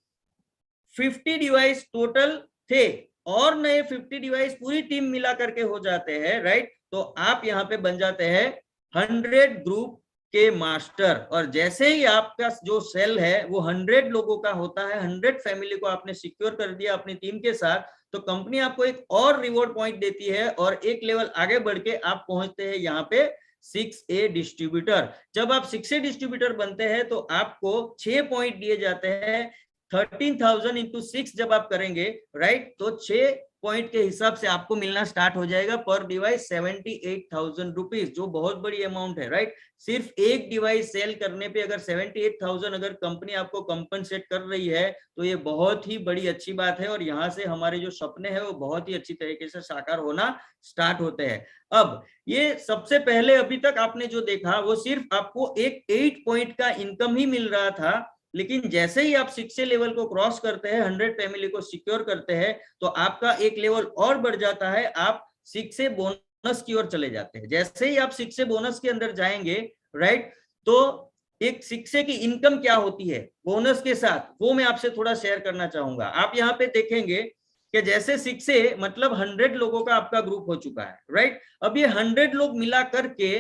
50 डिवाइस टोटल थे और नए 50 डिवाइस पूरी टीम मिला करके हो जाते हैं, राइट। तो आप यहाँ पे बन जाते हैं 100 ग्रुप के मास्टर और जैसे ही आपका जो सेल है वो 100 लोगों का होता है, 100 फैमिली को आपने सिक्योर कर दिया अपनी टीम के साथ तो कंपनी आपको एक और रिवॉर्ड पॉइंट देती है और एक लेवल आगे बढ़ के आप पहुंचते हैं यहाँ पे 6A डिस्ट्रीब्यूटर। जब आप 6A डिस्ट्रीब्यूटर बनते हैं तो आपको 6 पॉइंट दिए जाते हैं। 13,000 इंटू 6 जब आप करेंगे, राइट, तो 6 पॉइंट के हिसाब से आपको मिलना स्टार्ट हो जाएगा पर डिवाइस 78,000 रुपीज, जो बहुत बड़ी अमाउंट है, राइट। सिर्फ एक डिवाइस सेल करने पे अगर 78,000 अगर कंपनी आपको कंपनसेट कर रही है तो ये बहुत ही बड़ी अच्छी बात है और यहाँ से हमारे जो सपने हैं वो बहुत ही अच्छी तरीके से साकार होना स्टार्ट होते हैं। अब ये सबसे पहले अभी तक आपने जो देखा वो सिर्फ आपको एक 8 पॉइंट का इनकम ही मिल रहा था, लेकिन जैसे ही आप 6 लेवल को क्रॉस करते हैं, 100 फैमिली को सिक्योर करते हैं तो आपका एक लेवल और बढ़ जाता है, आप 6 बोनस की ओर चले जाते हैं। जैसे ही आप 6 बोनस के अंदर जाएंगे, राइट, तो एक 6 की इनकम क्या होती है बोनस के साथ वो मैं आपसे थोड़ा शेयर करना चाहूंगा। आप यहाँ पे देखेंगे कि जैसे 6 मतलब 100 लोगों का आपका ग्रुप हो चुका है, राइट। अब ये 100 लोग मिला करके,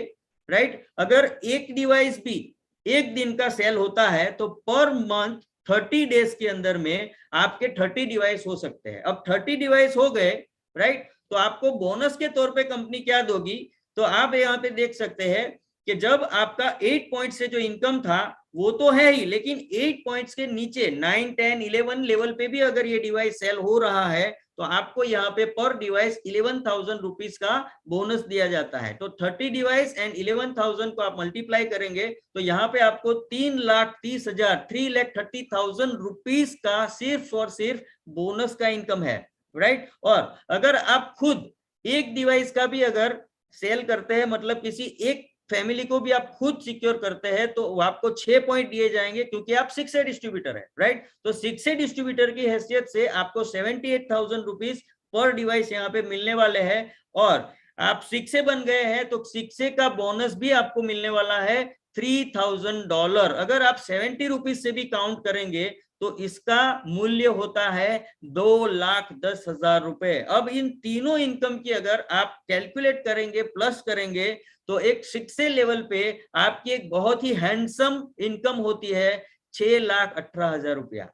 राइट, अगर एक डिवाइस भी एक दिन का सेल होता है तो पर मंथ 30 डेज के अंदर में आपके 30 डिवाइस हो सकते हैं। अब 30 डिवाइस हो गए, राइट, तो आपको बोनस के तौर पे कंपनी क्या दोगी, तो आप यहाँ पे देख सकते हैं कि जब आपका 8 पॉइंट से जो इनकम था वो तो है ही, लेकिन 8 पॉइंट्स के नीचे 9, 10, 11 लेवल पे भी अगर ये डिवाइस सेल हो रहा है तो आपको यहाँ पे पर डिवाइस 11,000 रुपीज का बोनस दिया जाता है। तो 30 डिवाइस एंड 11,000 को आप मल्टीप्लाई करेंगे तो यहाँ पे आपको 3,30,000 3,30,000 रुपीज का सिर्फ और सिर्फ बोनस का इनकम है, राइट। और अगर आप खुद एक डिवाइस का भी अगर सेल करते हैं, मतलब किसी एक फैमिली को भी आप खुद सिक्योर करते हैं तो आपको 6 पॉइंट दिए जाएंगे क्योंकि आप 6A डिस्ट्रीब्यूटर है, राइट। तो 6A डिस्ट्रीब्यूटर की हैसियत से आपको 78,000 रुपीज पर डिवाइस यहाँ पे मिलने वाले हैं। और आप 6A बन गए हैं तो 6A का बोनस भी आपको मिलने वाला है $3000। अगर आप 70 रुपीज से भी काउंट करेंगे तो इसका मूल्य होता है 2,10,000 रुपए। अब इन तीनों इनकम की अगर आप कैलकुलेट करेंगे, प्लस करेंगे, तो एक 6A लेवल पे आपकी एक बहुत ही हैंडसम इनकम होती है 6,18,000 रुपया।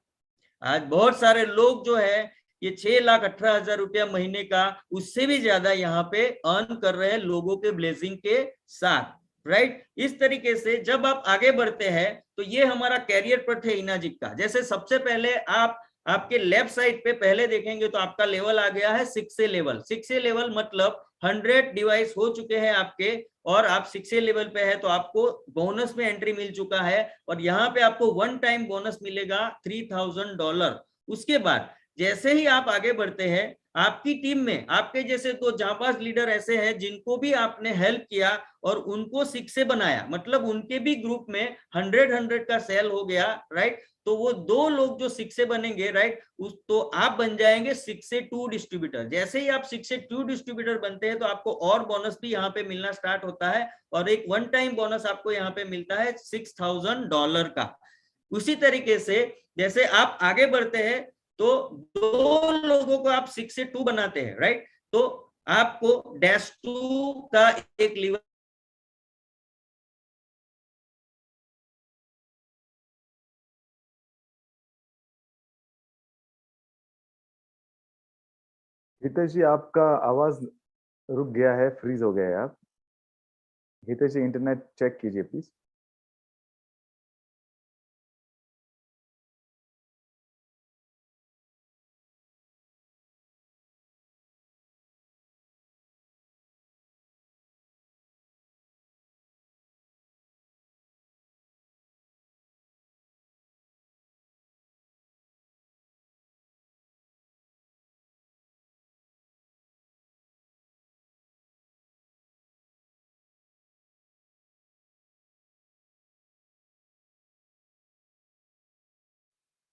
आज बहुत सारे लोग जो है ये 6,18,000 रुपया महीने का, उससे भी ज्यादा यहाँ पे अर्न कर रहे हैं लोगों के ब्लेसिंग के साथ, राइट। इस तरीके से जब आप आगे बढ़ते हैं तो ये हमारा कैरियर पथ है इनाजिक का। जैसे सबसे पहले आप आपके लेफ्ट साइड पे पहले देखेंगे तो आपका लेवल आ गया है 6A लेवल। 6A लेवल मतलब 100 डिवाइस हो चुके हैं आपके, और आप 6A लेवल पे है तो आपको बोनस में एंट्री मिल चुका है, और यहाँ पे आपको वन टाइम बोनस मिलेगा $3,000। उसके बाद जैसे ही आप आगे बढ़ते हैं, आपकी टीम में आपके जैसे तो जांबाज लीडर ऐसे हैं जिनको भी आपने हेल्प किया और उनको 6A बनाया, मतलब उनके भी ग्रुप में 100 का सेल हो गया, राइट। तो वो 2 लोग जो 6A बनेंगे, राइट, उस तो आप बन जाएंगे 6A 2 डिस्ट्रीब्यूटर। जैसे ही आप 6A 2 डिस्ट्रीब्यूटर बनते हैं तो आपको और बोनस भी यहाँ पे मिलना स्टार्ट होता है, और एक वन टाइम बोनस आपको यहाँ पे मिलता है $6,000 का। उसी तरीके से जैसे आप आगे बढ़ते हैं तो 2 लोगों को आप 6A 2 बनाते हैं, राइट, तो आपको -2 का एक लेवल हितेश जी, आपका आवाज रुक गया है, फ्रीज हो गया है आप। हितेश जी, इंटरनेट चेक कीजिए प्लीज।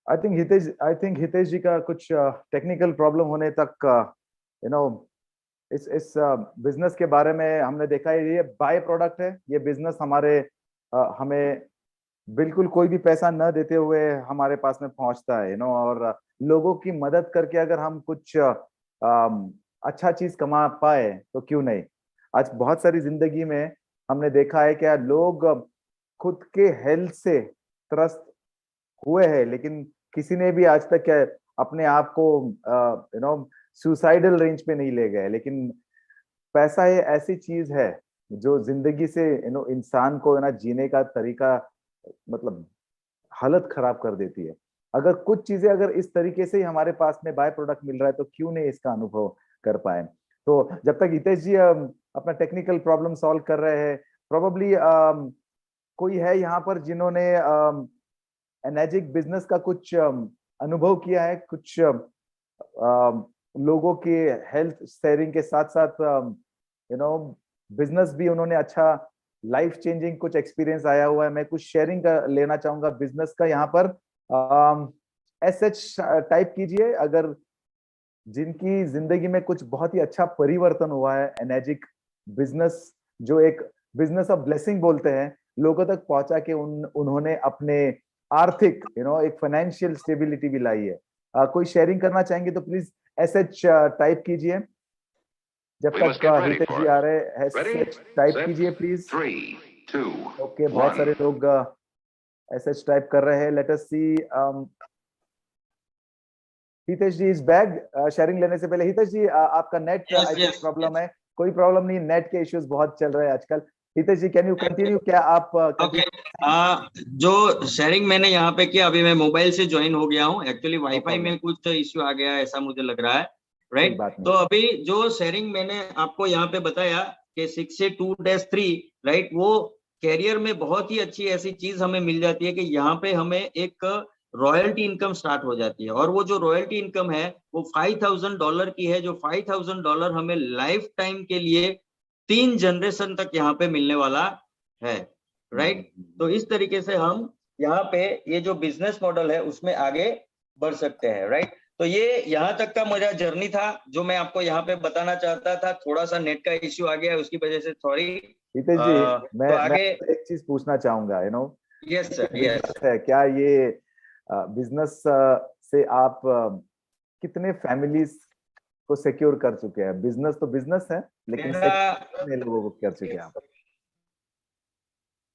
आई थिंक हितेश जी का कुछ टेक्निकल प्रॉब्लम होने तक इस बिजनेस के बारे में हमने देखा है, ये बाय प्रोडक्ट है। ये बिजनेस हमें बिल्कुल कोई भी पैसा न देते हुए हमारे पास में पहुंचता है, और लोगों की मदद करके अगर हम कुछ अच्छा चीज कमा पाए तो क्यों नहीं। आज बहुत सारी जिंदगी में हमने देखा है क्या लोग खुद के हेल्थ से त्रस्त हुए हैं, लेकिन किसी ने भी आज तक क्या अपने आप को सुसाइडल रेंज पे नहीं ले गए। लेकिन पैसा ये ऐसी चीज है जो जिंदगी से इंसान को जीने का तरीका, मतलब हालत खराब कर देती है। अगर कुछ चीजें अगर इस तरीके से ही हमारे पास में बाय प्रोडक्ट मिल रहा है तो क्यों नहीं इसका अनुभव कर पाए। तो जब तक हितेश जी अपना टेक्निकल प्रॉब्लम सॉल्व कर रहे हैं, प्रोबेबली कोई है यहाँ पर जिन्होंने एनर्जिक बिजनेस का कुछ अनुभव किया है, कुछ लोगों के हेल्थ शेयरिंग के साथ साथ बिजनेस भी उन्होंने अच्छा लाइफ चेंजिंग कुछ एक्सपीरियंस आया हुआ है। मैं कुछ शेयरिंग का लेना चाहूंगा बिजनेस का। यहाँ पर SH टाइप कीजिए अगर जिनकी जिंदगी में कुछ बहुत ही अच्छा परिवर्तन हुआ है, एनर्जिक बिजनेस जो एक बिजनेस ऑफ ब्लेसिंग बोलते हैं, लोगों तक पहुंचा के उन्होंने अपने आर्थिक एक फाइनेंशियल स्टेबिलिटी भी लाई है। कोई शेयरिंग करना चाहेंगे तो प्लीज SH टाइप कीजिए। जब तक हितेश जी आ रहे हैं, SH टाइप कीजिए प्लीज। ओके, बहुत सारे लोग SH टाइप कर रहे हैं। Let us see, Hitesh ji is back. Sharing लेने से पहले हितेश जी, आपका नेट प्रॉब्लम है। कोई प्रॉब्लम नहीं, नेट के इश्यूज बहुत चल रहे हैं आजकल। हितेश जी, कैन यू कंटिन्यू? क्या आप जो शेयरिंग मैंने यहाँ पे किया, अभी मैं मोबाइल से ज्वाइन हो गया हूँ। एक्चुअली वाईफाई में कुछ इश्यू आ गया है ऐसा मुझे लग रहा है, राइट। तो अभी जो शेयरिंग मैंने आपको यहाँ पे बताया कि 6A 2-3, राइट, वो कैरियर में बहुत ही अच्छी ऐसी चीज हमें मिल जाती है कि यहाँ पे हमें एक रॉयल्टी इनकम स्टार्ट हो जाती है। और वो जो रॉयल्टी इनकम है वो $5,000 की है, जो $5,000 हमें लाइफ टाइम के लिए 3 जनरेशन तक यहाँ पे मिलने वाला है, राइट। तो इस तरीके से हम यहाँ पे ये जो बिजनेस मॉडल है उसमें आगे बढ़ सकते हैं, राइट। तो ये यहाँ तक का मेरा जर्नी था जो मैं आपको यहाँ पे बताना चाहता था। थोड़ा सा नेट का इश्यू आ गया, उसकी वजह से सॉरी। हितेश जी, मैं एक चीज पूछना चाहूंगा, यस सर, यस। क्या ये बिजनेस से आप कितने फैमिलीज को सिक्योर कर चुके हैं? बिजनेस तो बिजनेस है, लेकिन कितने लोगों को कर चुके हैं आप?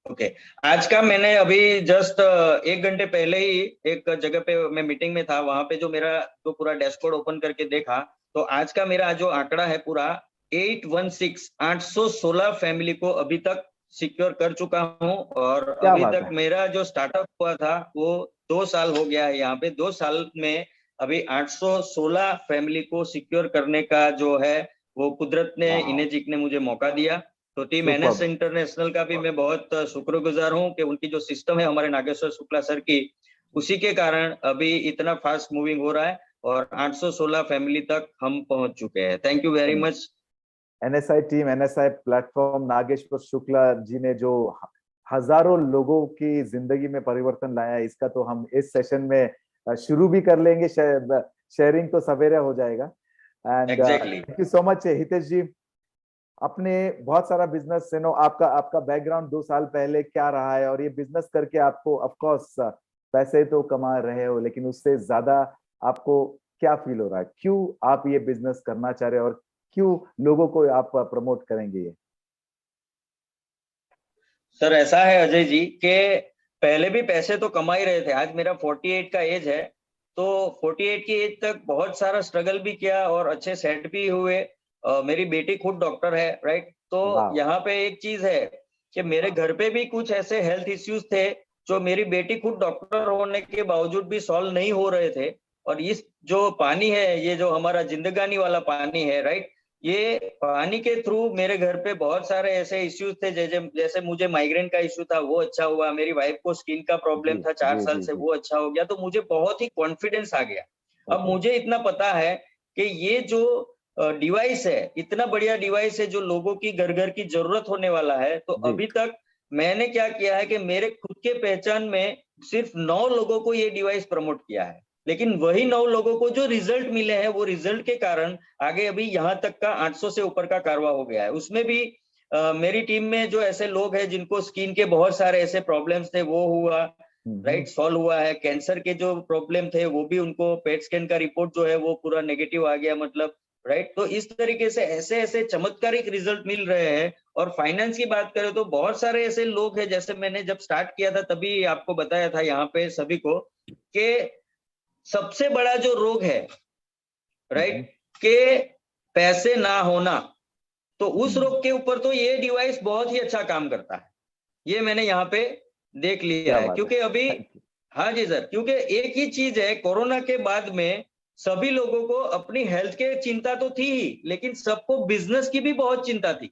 ओके, आज का मैंने अभी जस्ट 1 घंटे पहले ही एक जगह पे मैं मीटिंग में था, वहां पे जो मेरा जो पूरा डैशबोर्ड ओपन करके देखा, तो आज का मेरा जो आंकड़ा है पूरा 816 फैमिली को अभी तक सिक्योर कर चुका हूं। और अभी तक मेरा जो स्टार्टअप हुआ था वो 2 साल हो गया है। यहाँ पे 2 साल में अभी 816 फैमिली को सिक्योर करने का जो है वो कुदरत ने, इनेजिक ने मुझे मौका दिया। तो टीम एनएस इंटरनेशनल का भी मैं बहुत शुक्रगुजार हूं कि उनकी जो सिस्टम है हमारे नागेश्वर शुक्ला सर की, उसी के कारण अभी इतना फास्ट मूविंग हो रहा है और 816 फैमिली तक हम पहुंच चुके हैं। Thank you very much. NSI team, NSI platform, Nageshwar Shukla ji ने जो हजारों लोगों की जिंदगी में परिवर्तन लाया, इसका तो हम इस सेशन में शुरू भी कर लेंगे, शेयरिंग तो सवेरे हो जाएगा। And thank you so much Hitesh ji. अपने बहुत सारा बिजनेस आपका बैकग्राउंड 2 साल पहले क्या रहा है, और ये बिजनेस करके आपको ऑफ कोर्स पैसे तो कमा रहे हो, लेकिन उससे ज्यादा आपको क्या फील हो रहा है? क्यों आप ये बिजनेस करना चाह रहे हो और क्यों लोगों को आप प्रमोट करेंगे ये? सर ऐसा है अजय जी कि पहले भी पैसे तो कमा ही रहे थे। आज मेरा 48 का एज है, तो 48 की एज तक बहुत सारा स्ट्रगल भी किया और अच्छे सेट भी हुए। मेरी बेटी खुद डॉक्टर है, राइट। तो यहाँ पे एक चीज है कि मेरे घर पे भी कुछ ऐसे हेल्थ इश्यूज थे जो मेरी बेटी खुद डॉक्टर होने के बावजूद भी सॉल्व नहीं हो रहे थे। और इस जो पानी है, ये जो हमारा जिंदगानी वाला पानी है, राइट, ये पानी के थ्रू मेरे घर पे बहुत सारे ऐसे इश्यूज थे। जैसे मुझे माइग्रेन का इश्यू था, वो अच्छा हुआ। मेरी वाइफ को स्किन का प्रॉब्लम था 4 साल से, वो अच्छा हो गया। तो मुझे बहुत ही कॉन्फिडेंस आ गया। अब मुझे इतना पता है कि ये जो डिवाइस है, इतना बढ़िया डिवाइस है जो लोगों की घर घर की जरूरत होने वाला है। तो अभी तक मैंने क्या किया है कि मेरे खुद के पहचान में सिर्फ 9 लोगों को ये डिवाइस प्रमोट किया है, लेकिन वही 9 लोगों को जो रिजल्ट मिले हैं, वो रिजल्ट के कारण आगे अभी यहाँ तक का 800 से ऊपर का कारवा हो गया है। उसमें भी मेरी टीम में जो ऐसे लोग हैं जिनको स्किन के बहुत सारे ऐसे प्रॉब्लम्स थे, वो हुआ, राइट, सॉल्व हुआ है। कैंसर के जो प्रॉब्लम थे वो भी उनको पेट स्कैन का रिपोर्ट जो है वो पूरा नेगेटिव आ गया, मतलब, राइट। तो इस तरीके से ऐसे ऐसे चमत्कारिक रिजल्ट मिल रहे हैं। और फाइनेंस की बात करें तो बहुत सारे ऐसे लोग हैं, जैसे मैंने जब स्टार्ट किया था तभी आपको बताया था यहाँ पे सभी को कि सबसे बड़ा जो रोग है, राइट, के पैसे ना होना, तो उस रोग के ऊपर तो ये डिवाइस बहुत ही अच्छा काम करता है। ये मैंने यहाँ पे देख लिया है। क्योंकि अभी, हाँ जी सर, क्योंकि एक ही चीज है, कोरोना के बाद में सभी लोगों को अपनी हेल्थ के चिंता तो थी ही, लेकिन सबको बिजनेस की भी बहुत चिंता थी।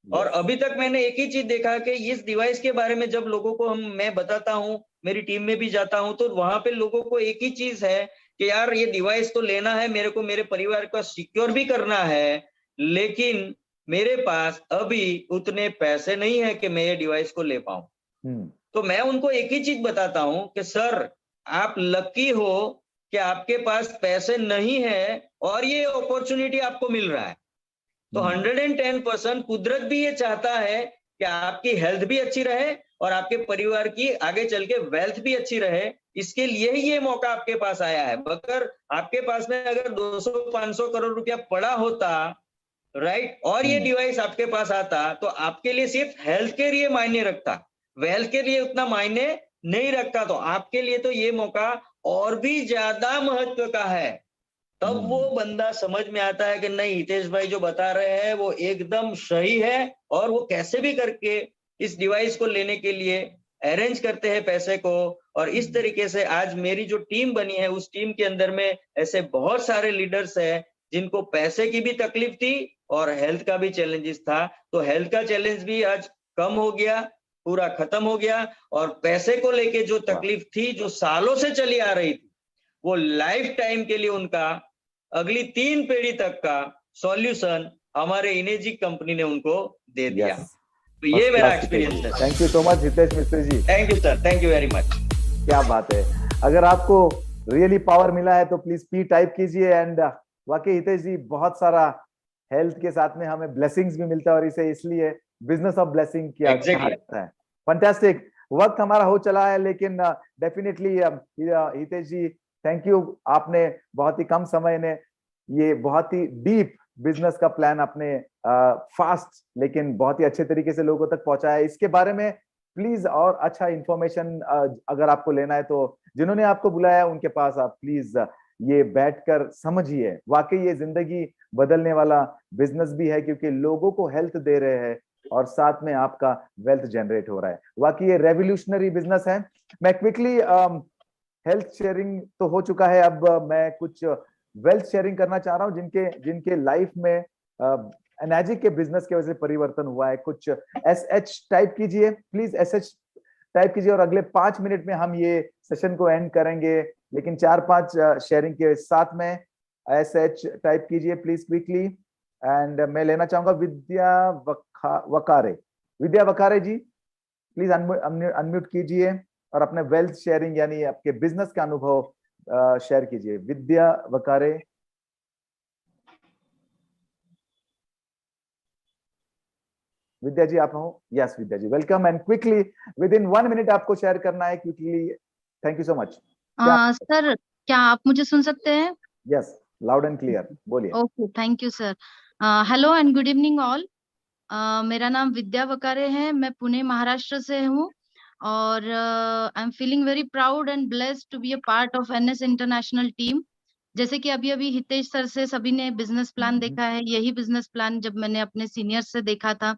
और अभी तक मैंने एक ही चीज देखा कि इस डिवाइस के बारे में जब लोगों को मैं बताता हूँ, मेरी टीम में भी जाता हूँ, तो वहां पे लोगों को एक ही चीज है कि यार ये डिवाइस तो लेना है, मेरे को मेरे परिवार को सिक्योर भी करना है, लेकिन मेरे पास अभी उतने पैसे नहीं है कि मैं ये डिवाइस को ले पाऊं। तो मैं उनको एक ही चीज बताता हूँ कि सर आप लकी हो कि आपके पास पैसे नहीं है और ये अपॉर्चुनिटी आपको मिल रहा है। तो 110% कुदरत भी ये चाहता है कि आपकी हेल्थ भी अच्छी रहे और आपके परिवार की आगे चल के वेल्थ भी अच्छी रहे। इसके लिए ही ये मौका आपके पास आया है। अगर आपके पास में अगर 200-500 करोड़ रुपया पड़ा होता, राइट, और ये डिवाइस आपके पास आता, तो आपके लिए सिर्फ हेल्थ के लिए मायने रखता, वेल्थ के लिए उतना मायने नहीं रखता। तो आपके लिए तो ये मौका और भी ज्यादा महत्व का है। तब वो बंदा समझ में आता है कि नहीं, हितेश भाई जो बता रहे हैं वो एकदम सही है, और वो कैसे भी करके इस डिवाइस को लेने के लिए अरेंज करते हैं पैसे को। और इस तरीके से आज मेरी जो टीम बनी है, उस टीम के अंदर में ऐसे बहुत सारे लीडर्स हैं जिनको पैसे की भी तकलीफ थी और हेल्थ का भी चैलेंजेस था। तो हेल्थ का चैलेंज भी आज कम हो गया, पूरा खत्म हो गया, और पैसे को लेके जो तकलीफ थी, जो सालों से चली आ रही थी, वो लाइफ टाइम के लिए उनका अगली 3 पीढ़ी तक का सॉल्यूशन हमारे इनेजिक कंपनी ने उनको दे दिया। तो ये मेरा एक्सपीरियंस है। Thank you so much Hitesh Mistry ji. Thank you sir, thank you very much. क्या बात है। अगर आपको रियली पावर मिला है तो प्लीज पी टाइप कीजिए। एंड वाकई हितेश जी बहुत सारा हेल्थ के साथ में हमें ब्लेसिंग्स भी मिलता है और इसे इसलिए बिजनेस ऑफ ब्लेसिंग किया जाता है। फैंटास्टिक, वक्त हमारा हो चला है, लेकिन definitely Hitesh ji thank you, आपने बहुत ही कम समय में ये बहुत ही डीप बिजनेस का प्लान अपने फास्ट लेकिन बहुत ही अच्छे तरीके से लोगों तक पहुंचाया। इसके बारे में प्लीज और अच्छा इंफॉर्मेशन अगर आपको लेना है तो जिन्होंने आपको बुलाया उनके पास आप प्लीज ये बैठकर समझिए। वाकई ये जिंदगी बदलने वाला बिजनेस भी है, क्योंकि लोगों को हेल्थ दे रहे हैं और साथ में आपका वेल्थ जनरेट हो रहा है। वाकई ये रेवोल्यूशनरी बिजनेस है। मैं क्विकली हेल्थ शेयरिंग तो हो चुका है, अब मैं कुछ वेल्थ शेयरिंग करना चाह रहा हूं जिनके लाइफ में एनर्जी के बिजनेस की वजह से परिवर्तन हुआ है। कुछ SH टाइप कीजिए प्लीज, SH टाइप कीजिए और अगले 5 मिनट में हम ये सेशन को एंड करेंगे, लेकिन 4-5 शेयरिंग के साथ में SH टाइप कीजिए प्लीज क्विकली। एंड मैं लेना चाहूंगा विद्या वकारे। विद्या वकारे जी प्लीज अनम्यूट कीजिए और अपने वेल्थ शेयरिंग यानी आपके बिजनेस का अनुभव शेयर कीजिए। विद्या वकारे। विद्या जी आप हो? Yes Vidya ji, welcome and quickly within 1 minute आपको शेयर करना है quickly. Thank you so much. Sir क्या आप मुझे सुन सकते हैं? यस, लाउड एंड क्लियर, बोलिए। Okay, thank you sir. Hello and good evening all. मेरा नाम विद्या वकारे है, मैं पुणे महाराष्ट्र से हूँ और I am feeling very proud and blessed to be a part of NS international team. जैसे कि अभी अभी हितेश सर से सभी ने बिजनेस प्लान देखा है, यही बिजनेस प्लान जब मैंने अपने सीनियर्स से देखा था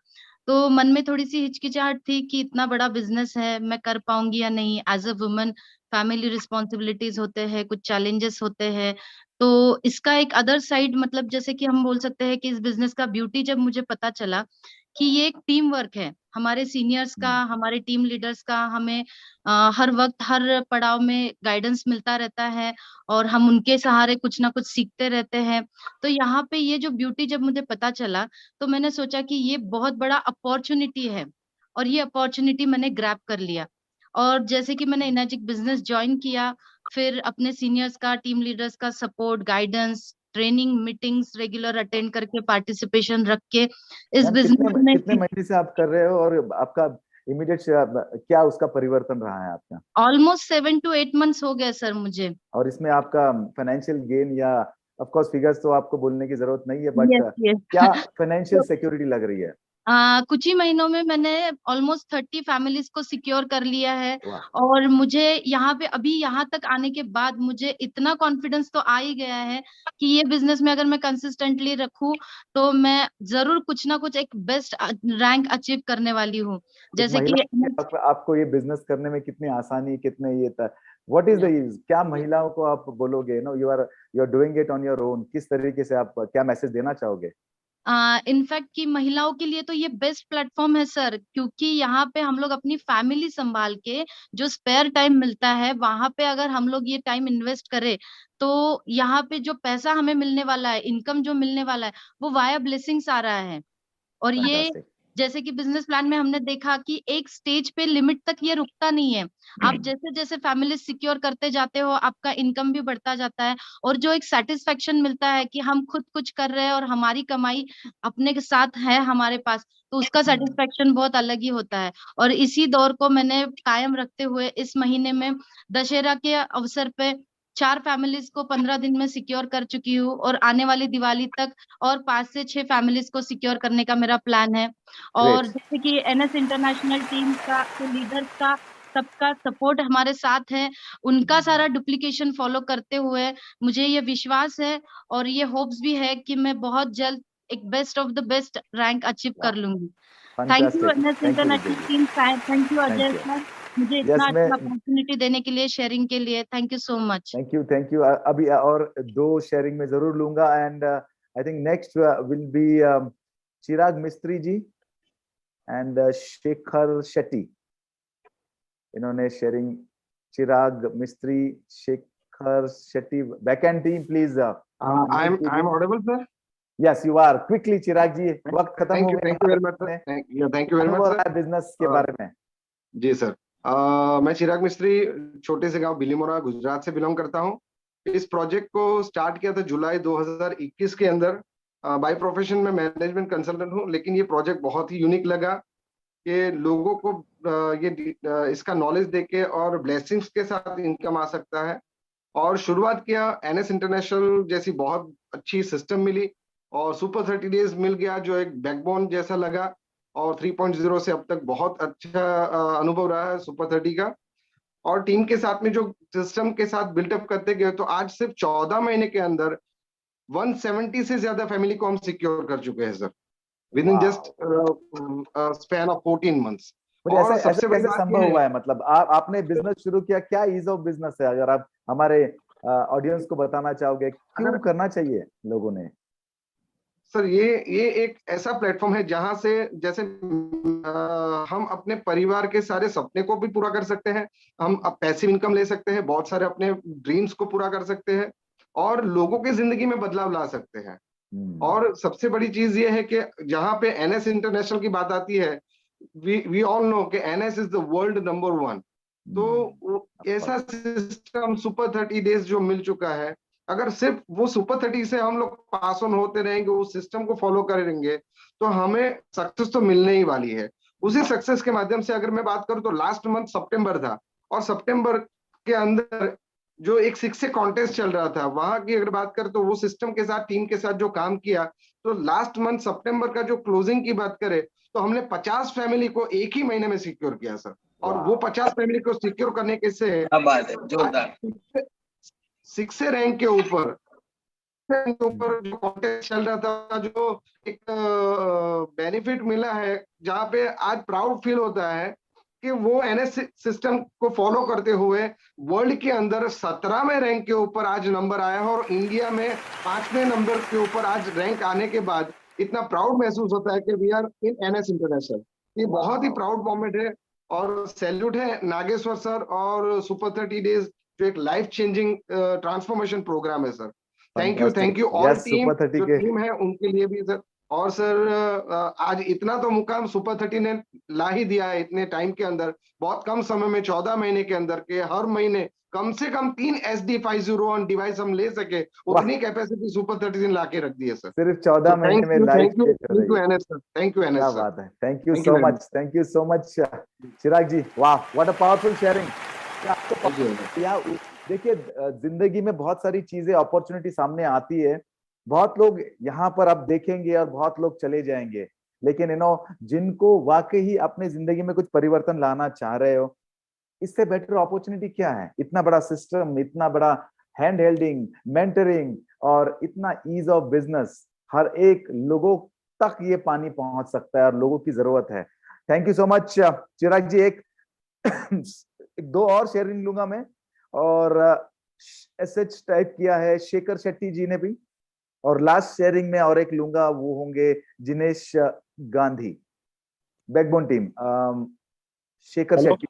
तो मन में थोड़ी सी हिचकिचाहट थी कि इतना बड़ा बिजनेस है, मैं कर पाऊंगी या नहीं। As a woman family responsibilities होते हैं, कुछ चैलेंजेस होते हैं, तो इसका एक अदर साइड मतलब जैसे कि हम बोल सकते हैं कि इस बिजनेस का ब्यूटी जब मुझे पता चला कि ये एक टीम वर्क है, हमारे सीनियर्स का, हमारे टीम लीडर्स का, हमें हर वक्त हर पड़ाव में गाइडेंस मिलता रहता है और हम उनके सहारे कुछ ना कुछ सीखते रहते हैं। तो यहाँ पे ये जो ब्यूटी जब मुझे पता चला तो मैंने सोचा कि ये बहुत बड़ा अपॉर्चुनिटी है और ये अपॉर्चुनिटी मैंने ग्रैब कर लिया। और जैसे कि मैंने एनर्जिक बिजनेस ज्वाइन किया, फिर अपने सीनियर्स का, टीम लीडर्स का support, guidance, training, meetings regular attend करके, पार्टिसिपेशन रख के इस बिजनेस में। कितने महीने से आप कर रहे हो और आपका इमीडिएट क्या उसका परिवर्तन रहा है आपका? ऑलमोस्ट 7 to 8 months हो गया सर मुझे। और इसमें आपका फाइनेंशियल गेन या ऑफ कोर्स फिगर्स तो आपको बोलने की जरूरत नहीं है, बट क्या फाइनेंशियल सिक्योरिटी लग रही है? कुछ ही महीनों में मैंने ऑलमोस्ट 30 फैमिलीज को सिक्योर कर लिया है और मुझे यहाँ पे अभी यहाँ तक आने के बाद मुझे इतना कॉन्फिडेंस तो आ ही गया है कि ये बिजनेस में अगर मैं कंसिस्टेंटली रखूं तो मैं जरूर कुछ ना कुछ एक बेस्ट रैंक अचीव करने वाली हूँ। जैसे कि आपको ये बिजनेस करने में कितनी आसानी, कितने ये था, व्हाट इज द क्या महिलाओं को आप बोलोगे no you are doing it on your own, किस तरीके से आप क्या मैसेज देना चाहोगे? इनफैक्ट कि महिलाओं के लिए तो ये बेस्ट प्लेटफॉर्म है सर, क्योंकि यहाँ पे हम लोग अपनी फैमिली संभाल के जो स्पेयर टाइम मिलता है वहां पे अगर हम लोग ये टाइम इन्वेस्ट करें तो यहाँ पे जो पैसा हमें मिलने वाला है, इनकम जो मिलने वाला है वो वाया ब्लेसिंग्स आ रहा है। और ये जैसे कि बिजनेस प्लान में हमने देखा कि एक स्टेज पे लिमिट तक ये रुकता नहीं है, आप जैसे जैसे फैमिली सिक्योर करते जाते हो आपका इनकम भी बढ़ता जाता है और जो एक सेटिस्फेक्शन मिलता है कि हम खुद कुछ कर रहे हैं और हमारी कमाई अपने के साथ है हमारे पास, तो उसका सेटिस्फेक्शन बहुत अलग ही होता है। और इसी दौर को मैंने कायम रखते हुए इस महीने में दशहरा के अवसर पे 4 फैमिलीज को 15 दिन में सिक्योर कर चुकी हूँ और आने वाली दिवाली तक और 5 से 6 फैमिलीज को सिक्योर करने का मेरा प्लान है। और जैसे कि NS इंटरनेशनल टीम का, लीडर्स का, सबका सपोर्ट हमारे साथ है, उनका सारा डुप्लीकेशन फॉलो करते हुए मुझे ये विश्वास है और ये होप्स भी है कि मैं बहुत जल्द एक best of the best rank achieve कर लूंगी। Thank you NS international team, thank you Ajay sir मुझे इतना अच्छा अपॉर्चुनिटी देने के लिए, शेयरिंग के लिए। Thank you so much. Thank you. अभी और 2 शेयरिंग में जरूर लूंगा and I think next will be Chirag Mistry ji and Shekhar Shetty. इन्होंने sharing, Chirag Mistry, Shekhar Shetty, backend team please. I am audible sir? Yes you are. Quickly Chirag ji, वक्त खत्म हो गया। Thank you very much sir. Thank you very much sir. Business के बारे में जी सर, मैं चिराग मिस्त्री, छोटे से गांव बिलीमोरा, गुजरात से बिलोंग करता हूं। इस प्रोजेक्ट को स्टार्ट किया था जुलाई 2021 के अंदर। बाय प्रोफेशन में मैनेजमेंट कंसल्टेंट हूं, लेकिन ये प्रोजेक्ट बहुत ही यूनिक लगा कि लोगों को इसका नॉलेज देके और ब्लेसिंग्स के साथ इनकम आ सकता है। और शुरुआत किया, एनएस इंटरनेशनल जैसी बहुत अच्छी सिस्टम मिली और सुपर 30 डेज मिल गया जो एक बैकबोन जैसा लगा। और 3.0 से अब तक बहुत अच्छा अनुभव रहा है सुपर 30 का। और टीम के साथ में जो सिस्टम के साथ बिल्टअप करते गए, तो आज सिर्फ 14 महीने के अंदर 170 से ज्यादा फैमिली को हम सिक्योर कर चुके हैं sir, with in just span of 14 months. और सबसे बड़ी बात संभव हुआ है, मतलब आपने बिजनेस शुरू किया, क्या ईज ऑफ बिजनेस है? अगर आप हमारे ऑडियंस को बताना चाहोगे क्यों करना चाहिए लोगों ने? सर ये एक ऐसा प्लेटफॉर्म है जहां से जैसे हम अपने परिवार के सारे सपने को भी पूरा कर सकते हैं, हम अब पैसिव इनकम ले सकते हैं, बहुत सारे अपने ड्रीम्स को पूरा कर सकते हैं और लोगों की जिंदगी में बदलाव ला सकते हैं। और सबसे बड़ी चीज ये है कि जहां पे एनएस इंटरनेशनल की बात आती है, वी ऑल नो कि NS is the world number 1। तो ऐसा सिस्टम सुपर 30 डेज जो मिल चुका है, अगर सिर्फ वो सुपर 30 से हम लोग पास ऑन होते रहेंगे, उस सिस्टम को फॉलो करेंगे, तो हमें सक्सेस तो मिलने ही वाली है। उसी सक्सेस के माध्यम से अगर मैं बात करूं तो लास्ट मंथ सितंबर था, और सितंबर के अंदर जो एक 6 कॉन्टेस्ट चल रहा था, वहां की अगर बात करें तो वो सिस्टम के साथ, टीम के साथ जो काम किया, तो लास्ट मंथ सितंबर का जो क्लोजिंग की बात करें तो हमने 50 फैमिली को एक ही महीने में सिक्योर किया सर। और वो 50 फैमिली को सिक्योर करने के से जोरदार 6 रैंक के ऊपर जो कॉन्टेस्ट चल रहा था, जो एक बेनिफिट मिला है, जहां पे आज प्राउड फील होता है कि वो एनएस सिस्टम को फॉलो करते हुए वर्ल्ड के अंदर 17वें रैंक के ऊपर आज नंबर आया है, और इंडिया में 5वें नंबर के ऊपर आज रैंक आने के बाद इतना प्राउड महसूस होता है कि we are in NS international. ये बहुत ही प्राउड मोमेंट है और सैल्यूट है नागेश्वर सर और सुपर 30 डेज जो एक लाइफ चेंजिंग ट्रांसफॉर्मेशन प्रोग्राम है sir. Thank you all team, जो टीम है उनके लिए भी सर। और सर आज इतना तो मुकाम सुपर 30 ने ला ही दिया है इतने टाइम के अंदर, बहुत कम समय में 14 महीने के अंदर के हर महीने कम से कम 3 SD501 डिवाइस हम ले सके, उतनी कैपेसिटी सुपर 30 ने ला के रख दी है सर। सिर्फ 14 महीने में life thank you NS sir, thank you NS sir. क्या बात है, थैंक यू सो मच चिराग जी, वाह व्हाट अ पावरफुल शेयरिंग। देखिए, जिंदगी में बहुत सारी चीजें, अपॉर्चुनिटी सामने आती है, बहुत लोग यहाँ पर आप देखेंगे और बहुत लोग चले जाएंगे, लेकिन जिनको वाकई ही अपने जिंदगी में कुछ परिवर्तन लाना चाह रहे हो, इससे बेटर अपॉर्चुनिटी क्या है? इतना बड़ा सिस्टम, इतना बड़ा हैंड हेल्डिंग, मेंटरिंग और इतना ईज ऑफ बिजनेस, हर एक लोगों तक ये पानी पहुंच सकता है और लोगों की जरूरत है। थैंक यू सो मच चिराग जी। एक 2 और शेयरिंग लूंगा मैं, और एसएच टाइप किया है शेखर शेट्टी जी ने भी, और लास्ट शेयरिंग में और एक लूंगा, वो होंगे Jinesh Gandhi, backbone team. Shekhar Shetty.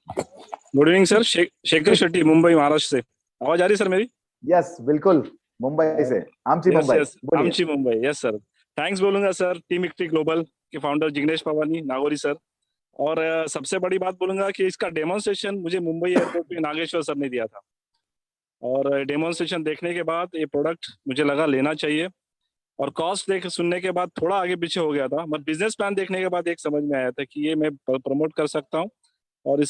Good evening sir, Shekhar Shetty, Mumbai Maharashtra से। आवाज आ रही सर मेरी? यस बिल्कुल, मुंबई से, आमची मुंबई। आमची मुंबई, यस सर। थैंक्स बोलूंगा सर टीम इक्टी ग्लोबल के फाउंडर जिग्नेश पवानी नागौरी सर, और सबसे बड़ी बात बोलूंगा कि इसका डेमोन्स्ट्रेशन मुझे मुंबई एयरपोर्ट पे नागेश्वर सर ने दिया था, और डेमोन्स्ट्रेशन देखने के बाद ये प्रोडक्ट मुझे लगा लेना चाहिए, और कॉस्ट देख सुनने के बाद थोड़ा आगे पीछे हो गया था, मगर बिजनेस प्लान देखने के बाद एक समझ में आया था कि ये मैं प्रमोट कर सकता हूँ और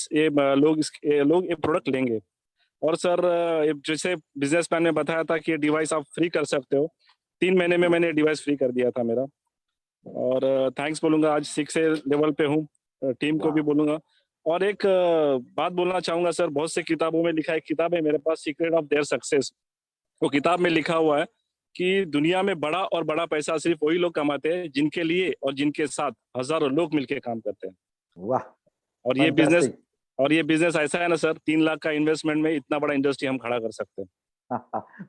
लोग ये प्रोडक्ट लेंगे। और सर जैसे बिजनेस प्लान में बताया था कि ये डिवाइस आप फ्री कर सकते हो, 3 महीने में मैंने डिवाइस फ्री कर दिया था मेरा। और थैंक्स बोलूंगा, आज 6 लेवल पे हूँ, टीम को भी बोलूंगा। और एक बात बोलना चाहूंगा सर, बहुत से किताबों में लिखा है, किताब है मेरे पास सीक्रेट ऑफ देयर सक्सेस, वो किताब में लिखा हुआ है कि दुनिया में बड़ा और बड़ा पैसा सिर्फ वही लोग कमाते हैं जिनके लिए और जिनके साथ हजारों लोग मिलकर काम करते हैं। वाह। और ये बिजनेस ऐसा है ना सर, 3 लाख का इन्वेस्टमेंट में इतना बड़ा इंडस्ट्री हम खड़ा कर सकते हैं।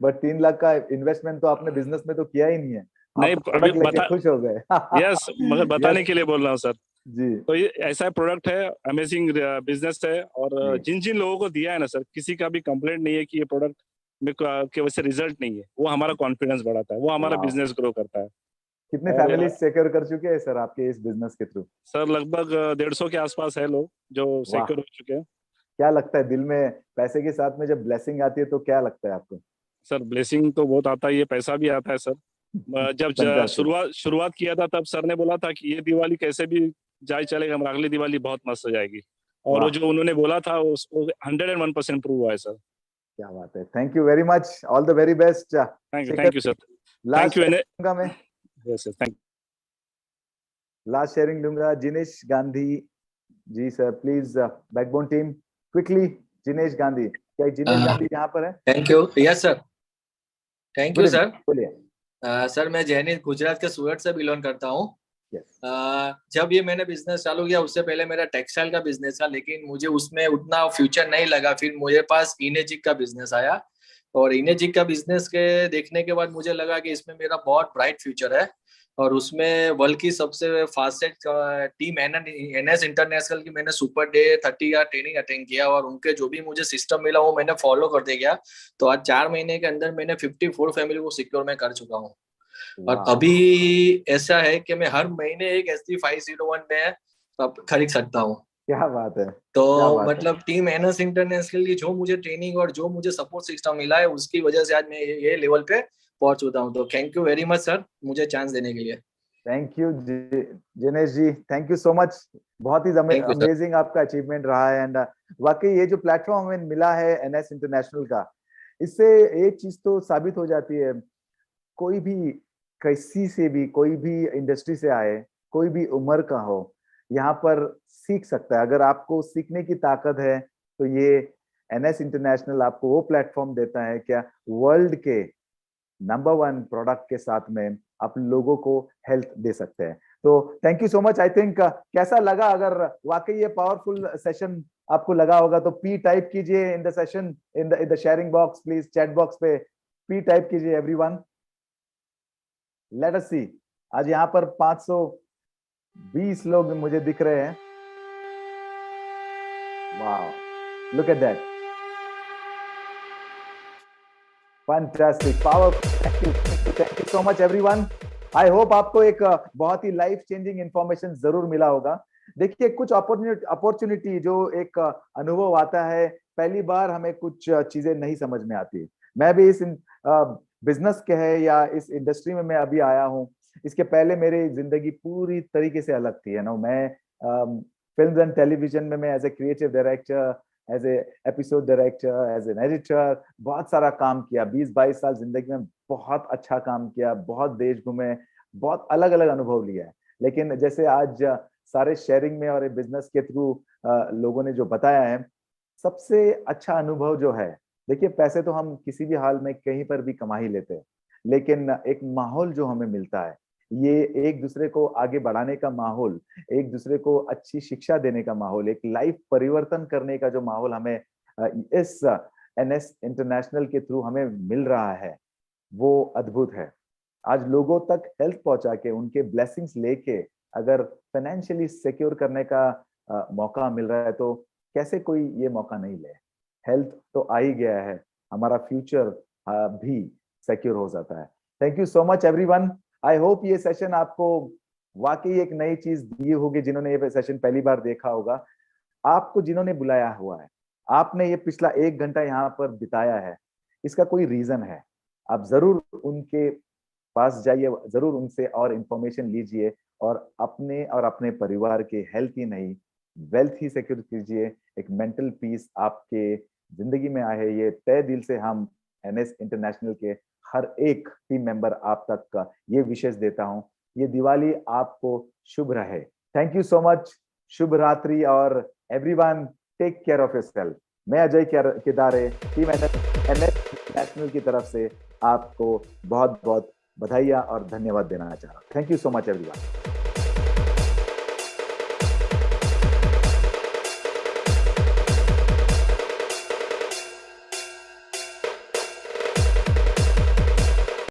बट 3 लाख का इन्वेस्टमेंट तो आपने बिजनेस में तो किया ही नहीं है। नहीं, अभी खुश हो गए। यस, मगर बताने के लिए बोल रहा हूँ सर जी। तो ये ऐसा प्रोडक्ट है, अमेजिंग बिजनेस है, और जिन लोगों को दिया है ना सर, किसी का भी कंप्लेंट नहीं है कि ये प्रोडक्ट में के वजह से रिजल्ट नहीं है। वो हमारा कॉन्फिडेंस बढ़ाता है, वो हमारा बिजनेस ग्रो करता है। कितने फैमिली सिक्योर कर चुके हैं सर आपके इस बिजनेस के थ्रू? सर लगभग 150 के आसपास है लोग जो सिक्योर हो चुके हैं, क्या लगता है दिल में, पैसे के साथ में जब ब्लेसिंग आती है तो क्या लगता है आपको? सर ब्लेसिंग तो बहुत आता है, ये पैसा भी आता है सर। जब शुरुआत किया था तब सर ने बोला था कि ये दिवाली कैसे भी जाए चलेगा, मगर अगली दिवाली बहुत मस्त हो जाएगी, और वो जो उन्होंने बोला था वो 101% प्रूव हुआ है सर। क्या बात है, thank you very much, all the very best. Thank you sir, thank you. मैं yes sir, thank you. Last sharing दूंगा Jinesh Gandhi ji sir, please backbone team quickly. Jinesh Gandhi, क्या जिनेश गांधी यहाँ पर है? Thank you. Yes sir, thank you sir. बोलिए। Sir मैं जैनित गुजरात के सूरत से बिलोंग करता हूँ। जब ये मैंने बिजनेस चालू किया उससे पहले मेरा टेक्सटाइल का बिजनेस था, लेकिन मुझे उसमें उतना फ्यूचर नहीं लगा। फिर मुझे पास इनेजिक का बिजनेस आया, और इनेजिक का बिजनेस के देखने के बाद मुझे लगा कि इसमें मेरा बहुत ब्राइट फ्यूचर है, और उसमें वर्ल्ड की सबसे फास्टेस्ट टीम एनएस इंटरनेशनल की मैंने सुपर डे 30 का ट्रेनिंग अटेंड किया, और उनके जो भी मुझे सिस्टम मिला वो मैंने फॉलो करते गया। तो आज 4 महीने के अंदर मैंने 54 फैमिली को सिक्योर में कर चुका हूँ। और अभी ऐसा है कि मैं हर महीने एक SD 501 में खरीद सकता हूँ। क्या बात है। तो मतलब टीम एनएस इंटरनेशनल की जो मुझे ट्रेनिंग और जो मुझे सपोर्ट सिस्टम मिला है उसकी वजह से आज मैं ये लेवल पे पहुंच चुका हूँ। तो thank you very much sir, मुझे चांस देने के लिए। Thank you Jinesh ji, thank you so much. बहुत ही अमेजिंग आपका अचीवमेंट रहा है, एंड वाकई ये जो प्लेटफॉर्म हमें मिला है एनएस इंटरनेशनल का, इससे एक चीज तो साबित हो जाती है, कोई भी किसी से भी, कोई भी इंडस्ट्री से आए, कोई भी उम्र का हो, यहाँ पर सीख सकता है। अगर आपको सीखने की ताकत है तो ये एनएस इंटरनेशनल आपको वो प्लेटफॉर्म देता है, क्या वर्ल्ड के नंबर 1 प्रोडक्ट के साथ में आप लोगों को हेल्थ दे सकते हैं। तो thank you so much. I think कैसा लगा? अगर वाकई ये पावरफुल सेशन आपको लगा होगा तो पी टाइप कीजिए in the session, in the sharing box, please chat box पे पी टाइप कीजिए एवरीवन। लेट अस सी, आज यहाँ पर 520 लोग मुझे दिख रहे हैं। Wow, look at that, fantastic, powerful. Thank you so much everyone. I hope आपको एक बहुत ही लाइफ चेंजिंग इंफॉर्मेशन जरूर मिला होगा। देखिए, कुछ अपॉर्चुनिटी जो एक अनुभव आता है, पहली बार हमें कुछ चीजें नहीं समझ में आती। मैं भी इस बिजनेस के है या इस इंडस्ट्री में मैं अभी आया हूँ, इसके पहले मेरी जिंदगी पूरी तरीके से अलग थी। मैं फिल्म एंड टेलीविजन में मैं as a creative director, as a episode director, as an editor बहुत सारा काम किया। 20-22 साल जिंदगी में बहुत अच्छा काम किया, बहुत देश घूमे, बहुत अलग अलग अनुभव लिया है। लेकिन जैसे आज सारे शेयरिंग में और बिजनेस के थ्रू लोगों ने जो बताया है, सबसे अच्छा अनुभव जो है, देखिए पैसे तो हम किसी भी हाल में कहीं पर भी कमा ही लेते हैं, लेकिन एक माहौल जो हमें मिलता है, ये एक दूसरे को आगे बढ़ाने का माहौल, एक दूसरे को अच्छी शिक्षा देने का माहौल, एक लाइफ परिवर्तन करने का जो माहौल हमें इस एनएस इंटरनेशनल के थ्रू हमें मिल रहा है, वो अद्भुत है। आज लोगों तक हेल्थ पहुंचा के, उनके ब्लेसिंग्स लेके अगर फाइनेंशियली सिक्योर करने का मौका मिल रहा है, तो कैसे कोई ये मौका नहीं ले। हेल्थ तो आ ही गया है, हमारा फ्यूचर भी सिक्योर हो जाता है। Thank you so much everyone. I hope ये सेशन आपको वाकई एक नई चीज दी होगी। जिन्होंने ये सेशन पहली बार देखा होगा, आपको जिन्होंने बुलाया हुआ है, आपने ये पिछला 1 घंटा यहाँ पर बिताया है, इसका कोई रीजन है। आप जरूर उनके पास जाइए, जरूर उनसे और इंफॉर्मेशन लीजिए, और अपने परिवार के हेल्थ ही नहीं, वेल्थ ही सिक्योर कीजिए। एक मेंटल पीस आपके जिंदगी में आए, ये तय दिल से हम एनएस इंटरनेशनल के हर एक टीम मेंबर आप तक का ये विशेष देता हूं। ये दिवाली आपको शुभ रहे। Thank you so much. शुभ रात्रि, और everyone take care of yourself. मैं Ajay Kedare, team NS international की तरफ से आपको बहुत बहुत बधाइयाँ और धन्यवाद देना चाह रहा हूँ। Thank you so much everyone.